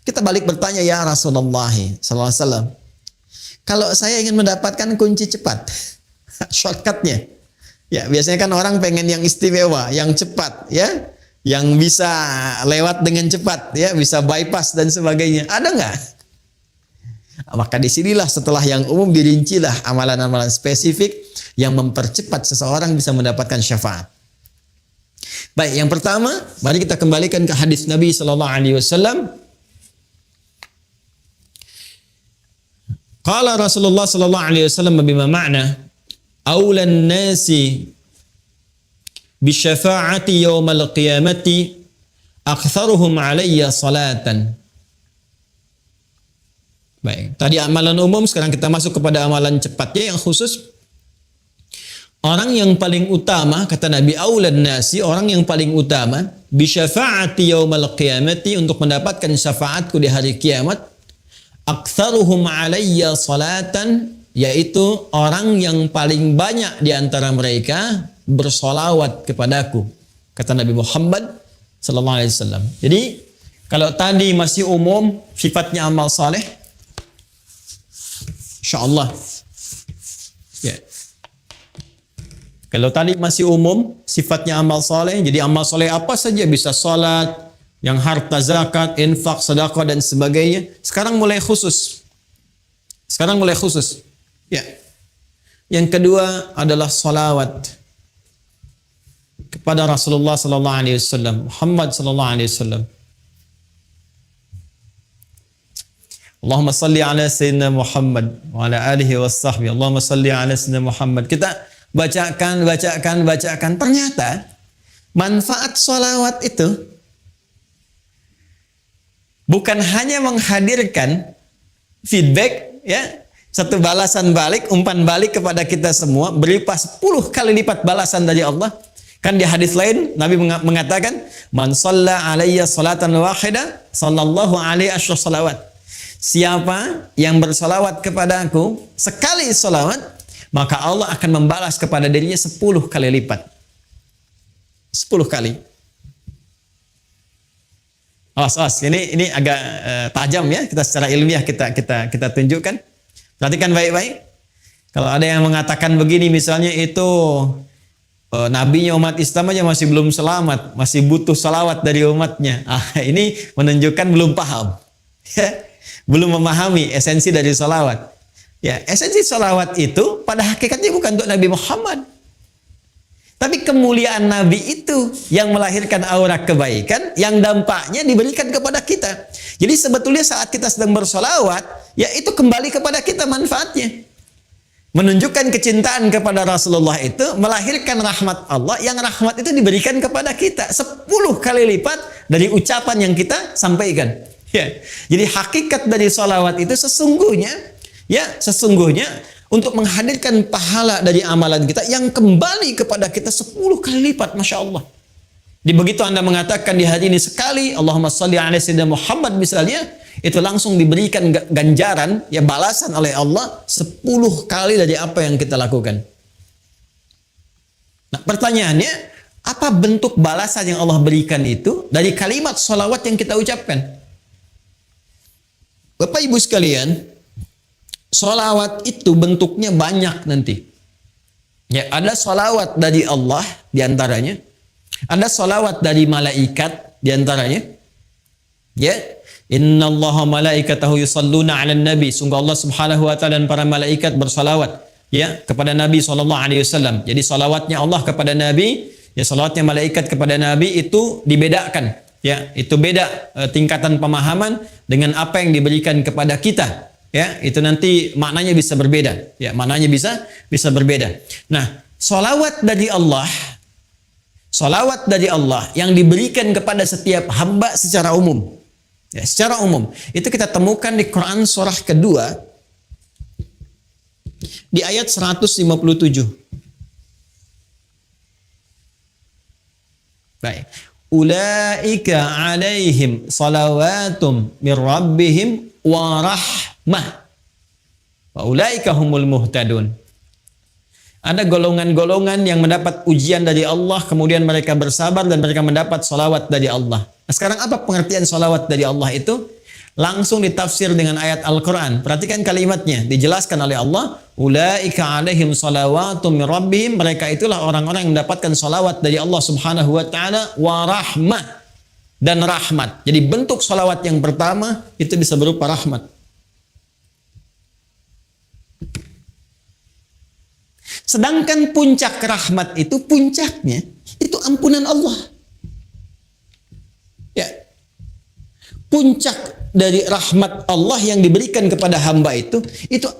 Kita balik bertanya, ya Rasulullah SAW, kalau saya ingin mendapatkan kunci cepat, shortcutnya. Ya, biasanya kan orang pengen yang istimewa, yang cepat, ya, yang bisa lewat dengan cepat, ya, bisa bypass dan sebagainya. Ada nggak? Maka disinilah setelah yang umum dirincilah amalan-amalan spesifik yang mempercepat seseorang bisa mendapatkan syafaat. Baik, yang pertama, mari kita kembalikan ke hadis Nabi Sallallahu Alaihi Wasallam. Qala Rasulullah Sallallahu Alaihi Wasallam bima ma'na awlan nasi bisyafaati yawmal qiyamati aktsaruhum alayya salatan. Baik, tadi amalan umum, sekarang kita masuk kepada amalan cepatnya yang khusus. Orang yang paling utama, kata Nabi, awlan nasi, orang yang paling utama bisyafaati yawmal qiyamati, untuk mendapatkan syafaatku di hari kiamat, aktsaruhum alayya salatan, yaitu orang yang paling banyak di antara mereka bersolawat kepadaku, kata Nabi Muhammad sallallahu alaihi wasallam. Jadi kalau tadi masih umum sifatnya amal saleh, insyaallah ya. Kalau tadi masih umum sifatnya amal saleh, jadi amal saleh apa saja bisa salat, yang harta zakat, infak, sedekah dan sebagainya. Sekarang mulai khusus. Ya. Yang kedua adalah salawat kepada Rasulullah sallallahu alaihi wasallam, Muhammad sallallahu alaihi wasallam. Allahumma salli ala sayyidina Muhammad wa ala alihi washabbihi. Allahumma salli ala sayyidina Muhammad. Kita bacakan. Ternyata manfaat salawat itu bukan hanya menghadirkan feedback, ya, satu balasan balik, umpan balik kepada kita semua, berlipat 10 kali lipat balasan dari Allah. Kan di hadis lain Nabi mengatakan, man shalla alayya salatan wahida sallallahu alaihi asyra salawat. Siapa yang bersalawat kepadaku sekali salawat, maka Allah akan membalas kepada dirinya 10 kali lipat. 10 kali. Awas, ini agak tajam ya, kita secara ilmiah kita tunjukkan. Perhatikan baik-baik. Kalau ada yang mengatakan begini, misalnya itu nabinya umat Islam aja masih belum selamat, masih butuh salawat dari umatnya. Ini menunjukkan belum paham, ya, belum memahami esensi dari salawat. Ya, esensi salawat itu pada hakikatnya bukan untuk Nabi Muhammad. Tapi kemuliaan Nabi itu yang melahirkan aura kebaikan yang dampaknya diberikan kepada kita. Jadi sebetulnya saat kita sedang bersolawat, ya itu kembali kepada kita manfaatnya. Menunjukkan kecintaan kepada Rasulullah itu melahirkan rahmat Allah yang rahmat itu diberikan kepada kita 10 kali lipat dari ucapan yang kita sampaikan. Ya. Jadi hakikat dari solawat itu sesungguhnya untuk menghadirkan pahala dari amalan kita yang kembali kepada kita 10 kali lipat, Masya Allah. Di begitu Anda mengatakan di hari ini sekali, Allahumma sholli ala sayyidina Muhammad misalnya, itu langsung diberikan ganjaran, ya balasan oleh Allah 10 kali dari apa yang kita lakukan. Nah pertanyaannya, apa bentuk balasan yang Allah berikan itu dari kalimat sholawat yang kita ucapkan? Bapak Ibu sekalian, sholawat itu bentuknya banyak nanti. Ya, ada sholawat dari Allah diantaranya. Ada sholawat dari malaikat diantaranya. Ya, innallaha malaikatahu yusalluna 'alan nabi. Sungguh Allah Subhanahu wa taala dan para malaikat bersalawat ya kepada Nabi sallallahu alaihi wasallam. Jadi salawatnya Allah kepada Nabi, ya salawatnya malaikat kepada Nabi itu dibedakan. Ya, itu beda tingkatan pemahaman dengan apa yang diberikan kepada kita. Ya, itu nanti maknanya bisa berbeda. Ya, maknanya bisa berbeda. Nah, salawat dari Allah yang diberikan kepada setiap hamba secara umum. Ya, secara umum. Itu kita temukan di Quran surah kedua di ayat 157. Baik. Ulaika alaihim salawatum mir rabbihim wa rahmah wa ulaika humul muhtadun. Ada golongan-golongan yang mendapat ujian dari Allah, kemudian mereka bersabar dan mereka mendapat salawat dari Allah. Nah, sekarang apa pengertian salawat dari Allah itu? Langsung ditafsir dengan ayat Al-Quran. Perhatikan kalimatnya, dijelaskan oleh Allah, ulaika alaihim salawatum mir rabbihim, mereka itulah orang-orang yang mendapatkan salawat dari Allah Subhanahu wa taala wa rahmah, dan rahmat. Jadi bentuk salawat yang pertama itu bisa berupa rahmat. Sedangkan puncak rahmat itu, puncaknya itu ampunan Allah. Ya. Puncak dari rahmat Allah yang diberikan kepada hamba itu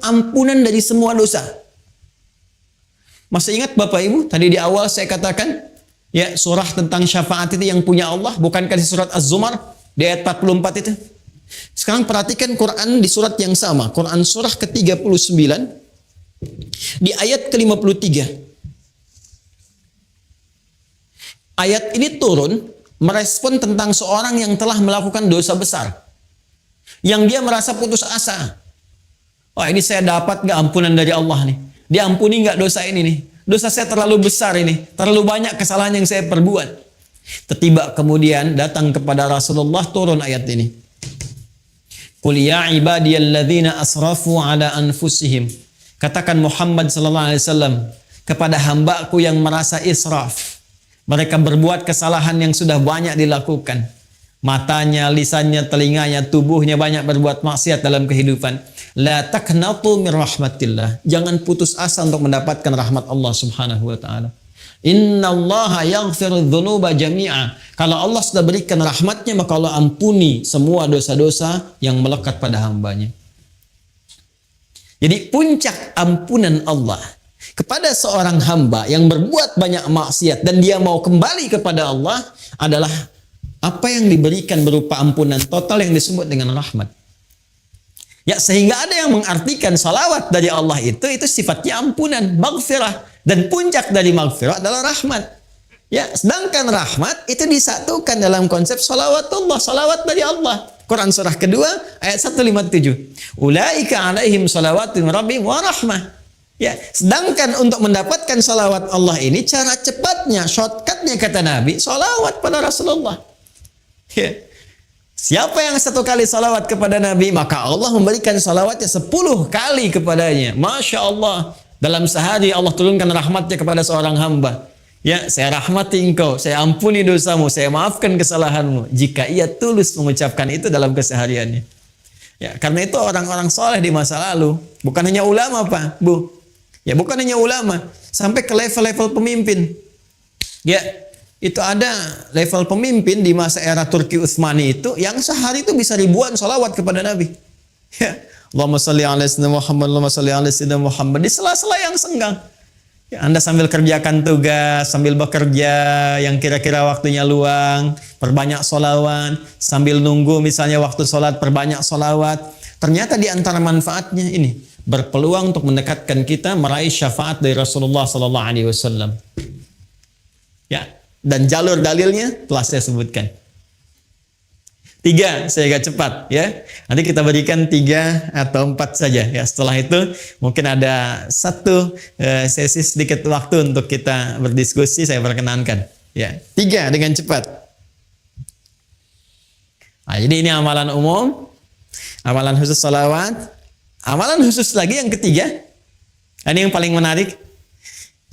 ampunan dari semua dosa. Masih ingat Bapak Ibu, tadi di awal saya katakan, ya surah tentang syafaat itu yang punya Allah, bukankah di surat Az-Zumar di ayat 44 itu? Sekarang perhatikan Quran di surat yang sama, Quran surah ke-39 di ayat ke-53. Ayat ini turun merespon tentang seorang yang telah melakukan dosa besar, yang dia merasa putus asa. Oh, ini saya dapat nggak ampunan dari Allah nih? Diampuni nggak dosa ini nih? Dosa saya terlalu besar ini, terlalu banyak kesalahan yang saya perbuat. Tiba kemudian datang kepada Rasulullah turun ayat ini. Qul ya ibadiyalladzina asrafu ala anfusihim. Katakan Muhammad sallallahu alaihi wasallam kepada hambaku yang merasa israf. Mereka berbuat kesalahan yang sudah banyak dilakukan. Matanya, lisannya, telinganya, tubuhnya banyak berbuat maksiat dalam kehidupan. La taqnatu min rahmatillah. Jangan putus asa untuk mendapatkan rahmat Allah Subhanahu wa taala. Innallaha yaghfiru dzunuba jami'a. Kalau Allah sudah berikan rahmatnya, maka Allah ampuni semua dosa-dosa yang melekat pada hambanya. Jadi puncak ampunan Allah kepada seorang hamba yang berbuat banyak maksiat dan dia mau kembali kepada Allah adalah apa yang diberikan berupa ampunan total yang disebut dengan rahmat. Ya, sehingga ada yang mengartikan salawat dari Allah itu sifatnya ampunan, maghfirah, dan puncak dari maghfirah adalah rahmat. Ya, sedangkan rahmat itu disatukan dalam konsep salawatullah, salawat dari Allah. Quran surah kedua ayat 157. Ulaika alaihim salawatun rabbihim wa rahmah. Ya, sedangkan untuk mendapatkan salawat Allah ini cara cepatnya, shortcutnya kata Nabi, salawat pada Rasulullah. Ya. Siapa yang satu kali salawat kepada Nabi, maka Allah memberikan salawatnya 10 kali kepadanya. Masya Allah. Dalam sehari Allah turunkan rahmatnya kepada seorang hamba. Ya, saya rahmati engkau, saya ampuni dosamu, saya maafkan kesalahanmu. Jika ia tulus mengucapkan itu dalam kesehariannya. Ya, karena itu orang-orang soleh di masa lalu, bukan hanya ulama Pak, Bu. Ya, bukan hanya ulama, sampai ke level-level pemimpin. Ya, itu ada level pemimpin di masa era Turki Utsmani itu yang sehari itu bisa ribuan salawat kepada Nabi. Ya, Allahumma sholli ala sayyidina Muhammad, Allahumma sholli ala sayyidina Muhammad di sela-sela yang senggang. Ya, Anda sambil kerjakan tugas, sambil bekerja yang kira-kira waktunya luang, perbanyak sholawat, sambil nunggu misalnya waktu sholat, perbanyak sholawat. Ternyata di antara manfaatnya ini, berpeluang untuk mendekatkan kita meraih syafaat dari Rasulullah Sallallahu Alaihi Wasallam. Ya, dan jalur dalilnya telah saya sebutkan. 3, saya agak cepat ya. Nanti kita berikan 3 atau 4 saja ya. Setelah itu mungkin ada satu sesi sedikit waktu untuk kita berdiskusi, saya perkenankan ya. 3 dengan cepat. Nah, jadi ini amalan umum, amalan khusus salawat, amalan khusus lagi yang ketiga. Ini yang paling menarik.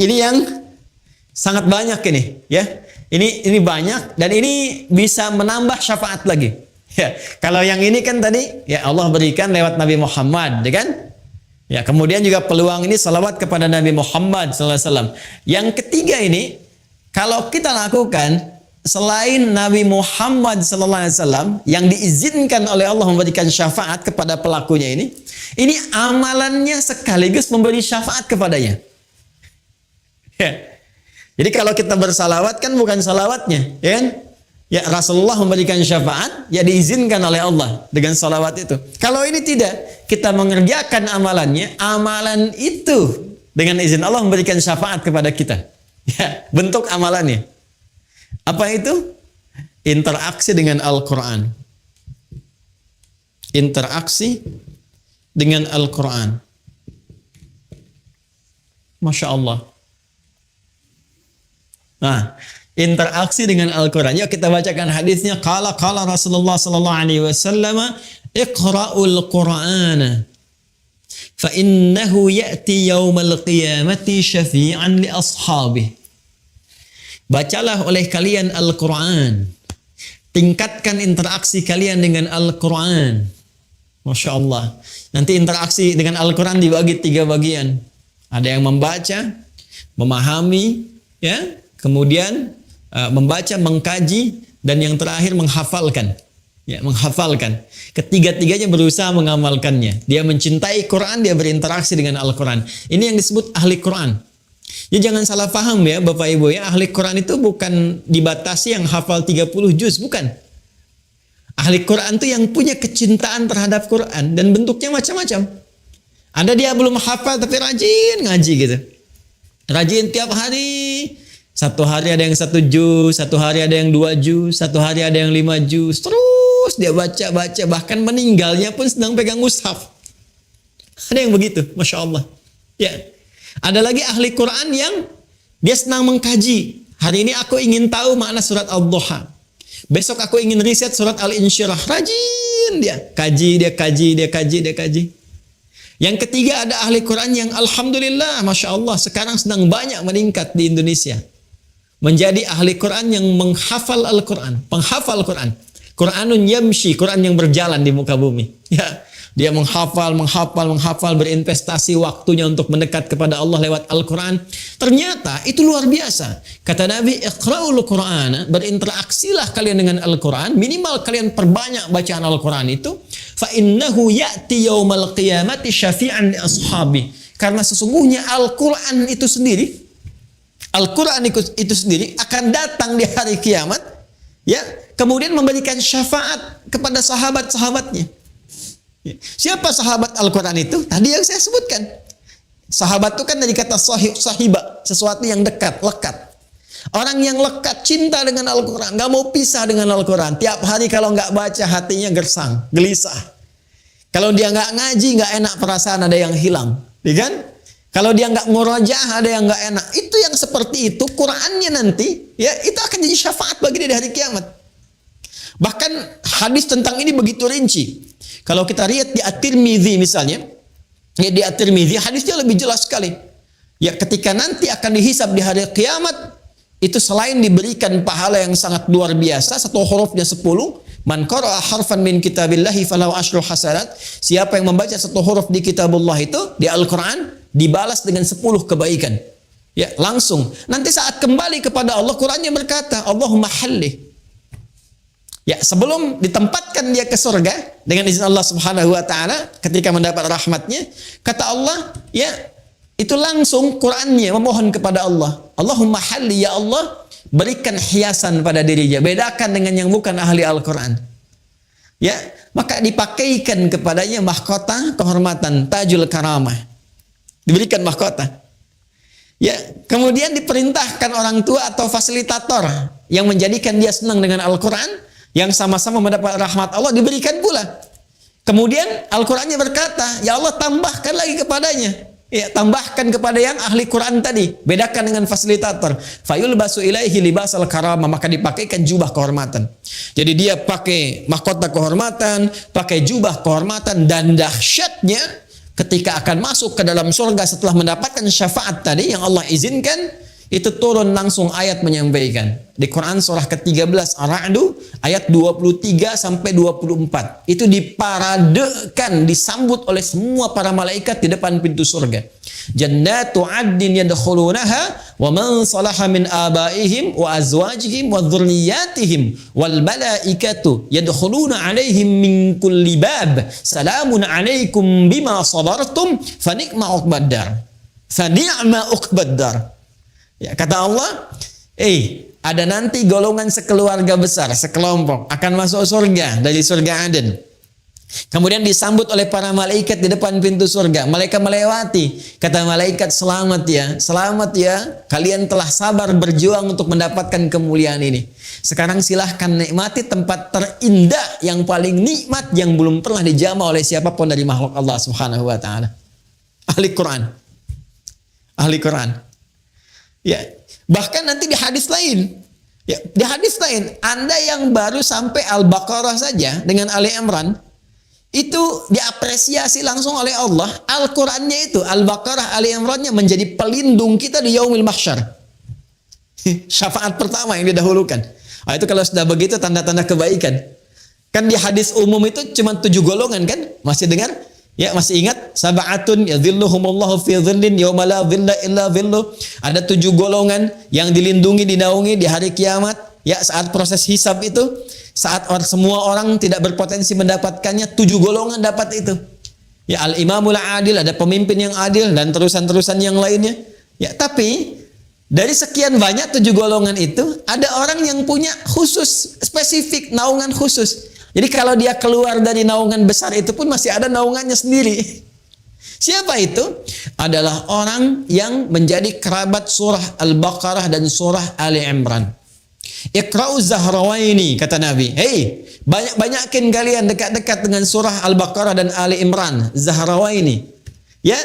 Ini yang sangat banyak ini ya. Ini banyak dan ini bisa menambah syafaat lagi. Ya, kalau yang ini kan tadi ya Allah berikan lewat Nabi Muhammad, ya kan? Ya, kemudian juga peluang ini salawat kepada Nabi Muhammad sallallahu alaihi wasallam. Yang ketiga ini kalau kita lakukan selain Nabi Muhammad sallallahu alaihi wasallam yang diizinkan oleh Allah memberikan syafaat kepada pelakunya ini amalannya sekaligus memberi syafaat kepadanya. Ya. Jadi kalau kita bersalawat kan bukan salawatnya, ya kan? Ya Rasulullah memberikan syafaat, ya diizinkan oleh Allah dengan salawat itu. Kalau ini tidak, kita mengerjakan amalannya, amalan itu dengan izin Allah memberikan syafaat kepada kita. Ya, bentuk amalannya. Apa itu? Interaksi dengan Al-Quran. Interaksi dengan Al-Quran. Masya Allah. Nah, interaksi dengan Al-Quran. Yuk kita bacakan hadisnya. Qala Rasulullah sallallahu alaihi wasallam, "Iqra'ul Qur'ana fa innahu ya'ti yaumal qiyamati syafi'an li ashabihi." Bacalah oleh kalian Al-Quran. Tingkatkan interaksi kalian dengan Al-Quran. Masya Allah. Nanti interaksi dengan Al-Quran dibagi 3 bagian. Ada yang membaca, memahami, ya, kemudian membaca, mengkaji, dan yang terakhir menghafalkan. Ya, menghafalkan. Ketiga-tiganya berusaha mengamalkannya. Dia mencintai Quran, dia berinteraksi dengan Al-Quran. Ini yang disebut ahli Quran. Ya, jangan salah paham ya Bapak Ibu ya. Ahli Quran itu bukan dibatasi yang hafal 30 juz, bukan. Ahli Quran itu yang punya kecintaan terhadap Quran dan bentuknya macam-macam. Ada dia belum hafal tapi rajin ngaji gitu. Rajin tiap hari. Satu hari ada yang 1 juz, satu hari ada yang 2 juz, satu hari ada yang 5 juz. Terus dia baca, bahkan meninggalnya pun sedang pegang mushaf. Ada yang begitu, Masya Allah. Ya. Ada lagi ahli Quran yang dia senang mengkaji. Hari ini aku ingin tahu makna surat Al-Duha. Besok aku ingin riset surat Al-Insyirah. Rajin dia. Kaji. Yang ketiga ada ahli Quran yang alhamdulillah, Masya Allah, sekarang sedang banyak meningkat di Indonesia. Menjadi ahli Quran yang menghafal Al-Quran. Penghafal Quran. Quranun yamshi, Quran yang berjalan di muka bumi. Ya. Dia menghafal, berinvestasi waktunya untuk mendekat kepada Allah lewat Al-Quran. Ternyata itu luar biasa. Kata Nabi, Iqra'ul Qur'ana, berinteraksilah kalian dengan Al-Quran. Minimal kalian perbanyak bacaan Al-Quran itu. Fa innahu ya'ti yaumal qiyamati syafi'an li ashabi. Karena sesungguhnya Al-Quran itu sendiri, akan datang di hari kiamat, ya, kemudian memberikan syafaat kepada sahabat-sahabatnya. Siapa sahabat Al-Quran itu? Tadi yang saya sebutkan. Sahabat itu kan dari kata sahiba, sesuatu yang dekat, lekat. Orang yang lekat, cinta dengan Al-Quran, gak mau pisah dengan Al-Quran. Tiap hari kalau gak baca hatinya gersang, gelisah. Kalau dia gak ngaji, gak enak perasaan, ada yang hilang. Ya kan? Kalau dia gak murajaah, ada yang gak enak. Itu yang seperti itu, Qurannya nanti, ya, itu akan jadi syafaat bagi dia di hari kiamat. Bahkan hadis tentang ini begitu rinci. Kalau kita lihat di At-Tirmidzi misalnya, ya di At-Tirmidzi hadisnya lebih jelas sekali. Ya, ketika nanti akan dihisab di hari kiamat, itu selain diberikan pahala yang sangat luar biasa, 1 hurufnya 10, Man qara'a harfan min kitabillahi falahu asyru hasanat. Siapa yang membaca satu huruf di kitabullah itu, di Al-Quran, dibalas dengan 10 kebaikan. Ya, langsung. Nanti saat kembali kepada Allah, Qurannya berkata, Allahumma halli. Ya, sebelum ditempatkan dia ke surga dengan izin Allah Subhanahu wa taala ketika mendapat rahmatnya, kata Allah, ya, itu langsung Qurannya memohon kepada Allah. Allahumma halli, ya Allah, berikan hiasan pada dirinya, bedakan dengan yang bukan ahli Al-Quran. Ya, maka dipakaikan kepadanya mahkota kehormatan, tajul karamah. Diberikan mahkota. Ya, kemudian diperintahkan orang tua atau fasilitator yang menjadikan dia senang dengan Al-Quran, yang sama-sama mendapat rahmat Allah, diberikan pula. Kemudian Al-Qurannya berkata, ya Allah, tambahkan lagi kepadanya. Ya, tambahkan kepada yang ahli Quran tadi. Bedakan dengan fasilitator. Fayulbasu ilaihi libasal karamah, maka dipakaikan jubah kehormatan. Jadi dia pakai mahkota kehormatan, pakai jubah kehormatan, dan dahsyatnya ketika akan masuk ke dalam surga setelah mendapatkan syafaat tadi yang Allah izinkan, itu turun langsung ayat menyampaikan. Di Quran surah ke-13 Ar-Ra'du ayat 23 sampai 24. Itu diparadekan, disambut oleh semua para malaikat di depan pintu surga. Jannatu 'adnin yadkhulunaha wa man salaha min abaihim wa azwajihim wa dhurriyyatihim wal malaikatu yadkhuluna 'alaihim min kulli bab. Salamun 'alaikum bima sabartum fa ni'ma 'uqbad dar. Fa ni'ma 'uqbad dar. Ya, kata Allah, ada nanti golongan sekeluarga besar, sekelompok akan masuk surga dari surga Aden. Kemudian disambut oleh para malaikat di depan pintu surga. Mereka melewati. Kata malaikat, selamat ya, kalian telah sabar berjuang untuk mendapatkan kemuliaan ini. Sekarang silahkan nikmati tempat terindah yang paling nikmat yang belum pernah dijamah oleh siapapun dari makhluk Allah Subhanahu wa taala. Ahli Quran. Ahli Quran. Ya, bahkan nanti di hadis lain, ya, di hadis lain, Anda yang baru sampai Al-Baqarah saja dengan Ali Imran, itu diapresiasi langsung oleh Allah. Al-Qurannya itu, Al-Baqarah, Ali Imrannya menjadi pelindung kita di Yaumil Mahsyar. Syafaat pertama yang didahulukan. Nah, itu kalau sudah begitu tanda-tanda kebaikan. Kan di hadis umum itu cuma 7 golongan kan? Masih dengar? Ya, masih ingat? Sab'atun yadhilluhumullahu fi dhillin yauma la dhilla illa dhilluh. Ada 7 golongan yang dilindungi, dinaungi di hari kiamat. Ya, saat proses hisab itu, saat semua orang tidak berpotensi mendapatkannya, 7 golongan dapat itu. Ya, al-imamul adil, ada pemimpin yang adil, dan terusan-terusan yang lainnya. Ya, tapi dari sekian banyak 7 golongan itu, ada orang yang punya khusus, spesifik, naungan khusus. Jadi kalau dia keluar dari naungan besar itu pun masih ada naungannya sendiri. Siapa itu? Adalah orang yang menjadi kerabat surah Al-Baqarah dan surah Ali Imran. Iqra'u Zahrawaini, kata Nabi. Hei, banyak-banyakin kalian dekat-dekat dengan surah Al-Baqarah dan Ali Imran. Zahrawaini. Ya,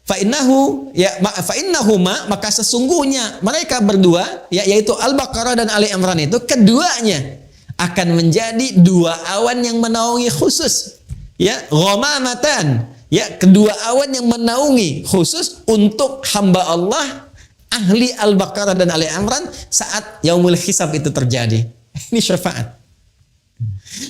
fa'innahuma, maka sesungguhnya mereka berdua, ya, yaitu Al-Baqarah dan Ali Imran itu, keduanya akan menjadi 2 awan yang menaungi khusus. Ya, ghamamatan. Ya, kedua awan yang menaungi khusus untuk hamba Allah ahli Al-Baqarah dan Ali Imran saat yaumul hisab itu terjadi. Ini syafaat.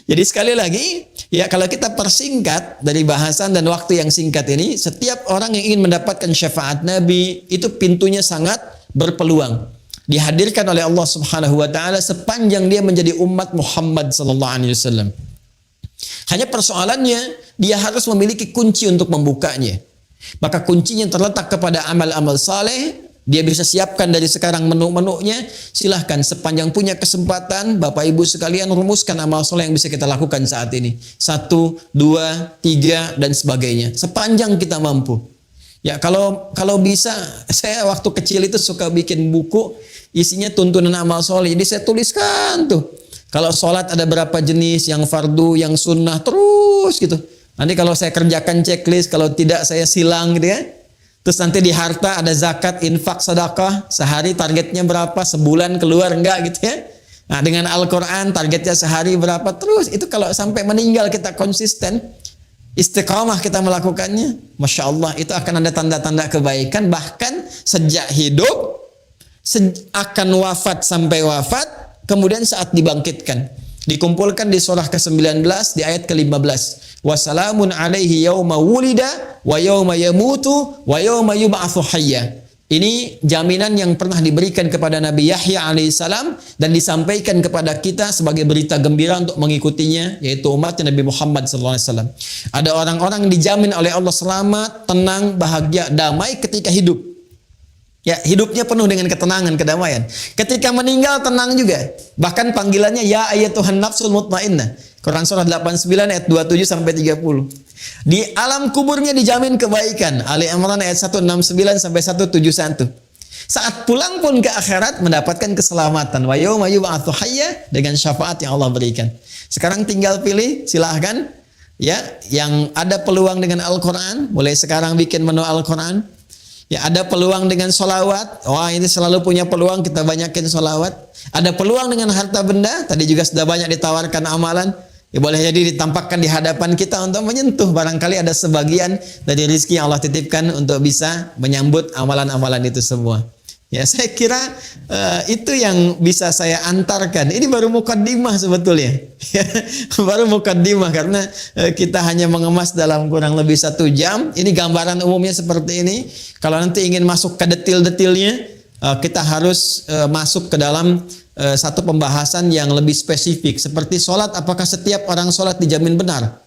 Jadi sekali lagi, ya, kalau kita persingkat dari bahasan dan waktu yang singkat ini, setiap orang yang ingin mendapatkan syafaat Nabi itu pintunya sangat berpeluang. Dihadirkan oleh Allah Subhanahu wa taala sepanjang dia menjadi umat Muhammad sallallahu alaihi wasallam. Hanya persoalannya, dia harus memiliki kunci untuk membukanya. Maka kuncinya terletak kepada amal-amal saleh. Dia bisa siapkan dari sekarang menu-menunya. Silahkan sepanjang punya kesempatan, Bapak Ibu sekalian, rumuskan amal saleh yang bisa kita lakukan saat ini. 1, 2, 3 dan sebagainya. Sepanjang kita mampu. Ya, kalau bisa, saya waktu kecil itu suka bikin buku isinya tuntunan amal soleh. Jadi saya tuliskan tuh. Kalau sholat ada berapa jenis, yang fardu, yang sunnah, terus gitu. Nanti kalau saya kerjakan checklist, kalau tidak saya silang gitu ya. Terus nanti di harta ada zakat, infak, sedekah, sehari targetnya berapa, sebulan keluar enggak gitu ya. Nah, dengan Al-Quran targetnya sehari berapa, terus itu kalau sampai meninggal kita konsisten, istiqamah kita melakukannya, Masya Allah, itu akan ada tanda-tanda kebaikan. Bahkan sejak hidup, akan wafat sampai wafat, kemudian saat dibangkitkan. Dikumpulkan di surah ke-19 di ayat ke-15. Wassalamun alaihi yauma wulida wa yauma yamutu wa yauma yub'atsu hayya. Ini jaminan yang pernah diberikan kepada Nabi Yahya alaihissalam dan disampaikan kepada kita sebagai berita gembira untuk mengikutinya, yaitu umat Nabi Muhammad SAW. Ada orang-orang yang dijamin oleh Allah selamat, tenang, bahagia, damai ketika hidup. Ya, hidupnya penuh dengan ketenangan, kedamaian. Ketika meninggal tenang juga. Bahkan panggilannya ya ayyatuhan nafsul mutmainnah. Quran surah 89 ayat 27 sampai 30. Di alam kuburnya dijamin kebaikan. Ali Imran ayat 169 sampai 171. Saat pulang pun ke akhirat mendapatkan keselamatan. Wa yauma yub'atsu hayya, dengan syafaat yang Allah berikan. Sekarang tinggal pilih, silahkan. Ya, yang ada peluang dengan Al-Quran, mulai sekarang bikin menu Al-Quran. Ya, ada peluang dengan sholawat. Wah, ini selalu punya peluang, kita banyakin sholawat. Ada peluang dengan harta benda. Tadi juga sudah banyak ditawarkan amalan. Ya, boleh jadi ditampakkan di hadapan kita untuk menyentuh. Barangkali ada sebagian dari rezeki yang Allah titipkan untuk bisa menyambut amalan-amalan itu semua. Ya, saya kira itu yang bisa saya antarkan. Ini baru mukaddimah sebetulnya. Baru mukaddimah karena kita hanya mengemas dalam kurang lebih 1 jam. Ini gambaran umumnya seperti ini. Kalau nanti ingin masuk ke detail-detailnya, kita harus masuk ke dalam satu pembahasan yang lebih spesifik. Seperti sholat, apakah setiap orang sholat dijamin benar?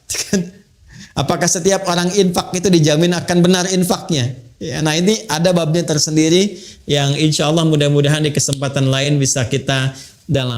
Apakah setiap orang infak itu dijamin akan benar infaknya? Ya, nah ini ada babnya tersendiri yang insya Allah mudah-mudahan di kesempatan lain bisa kita dalam.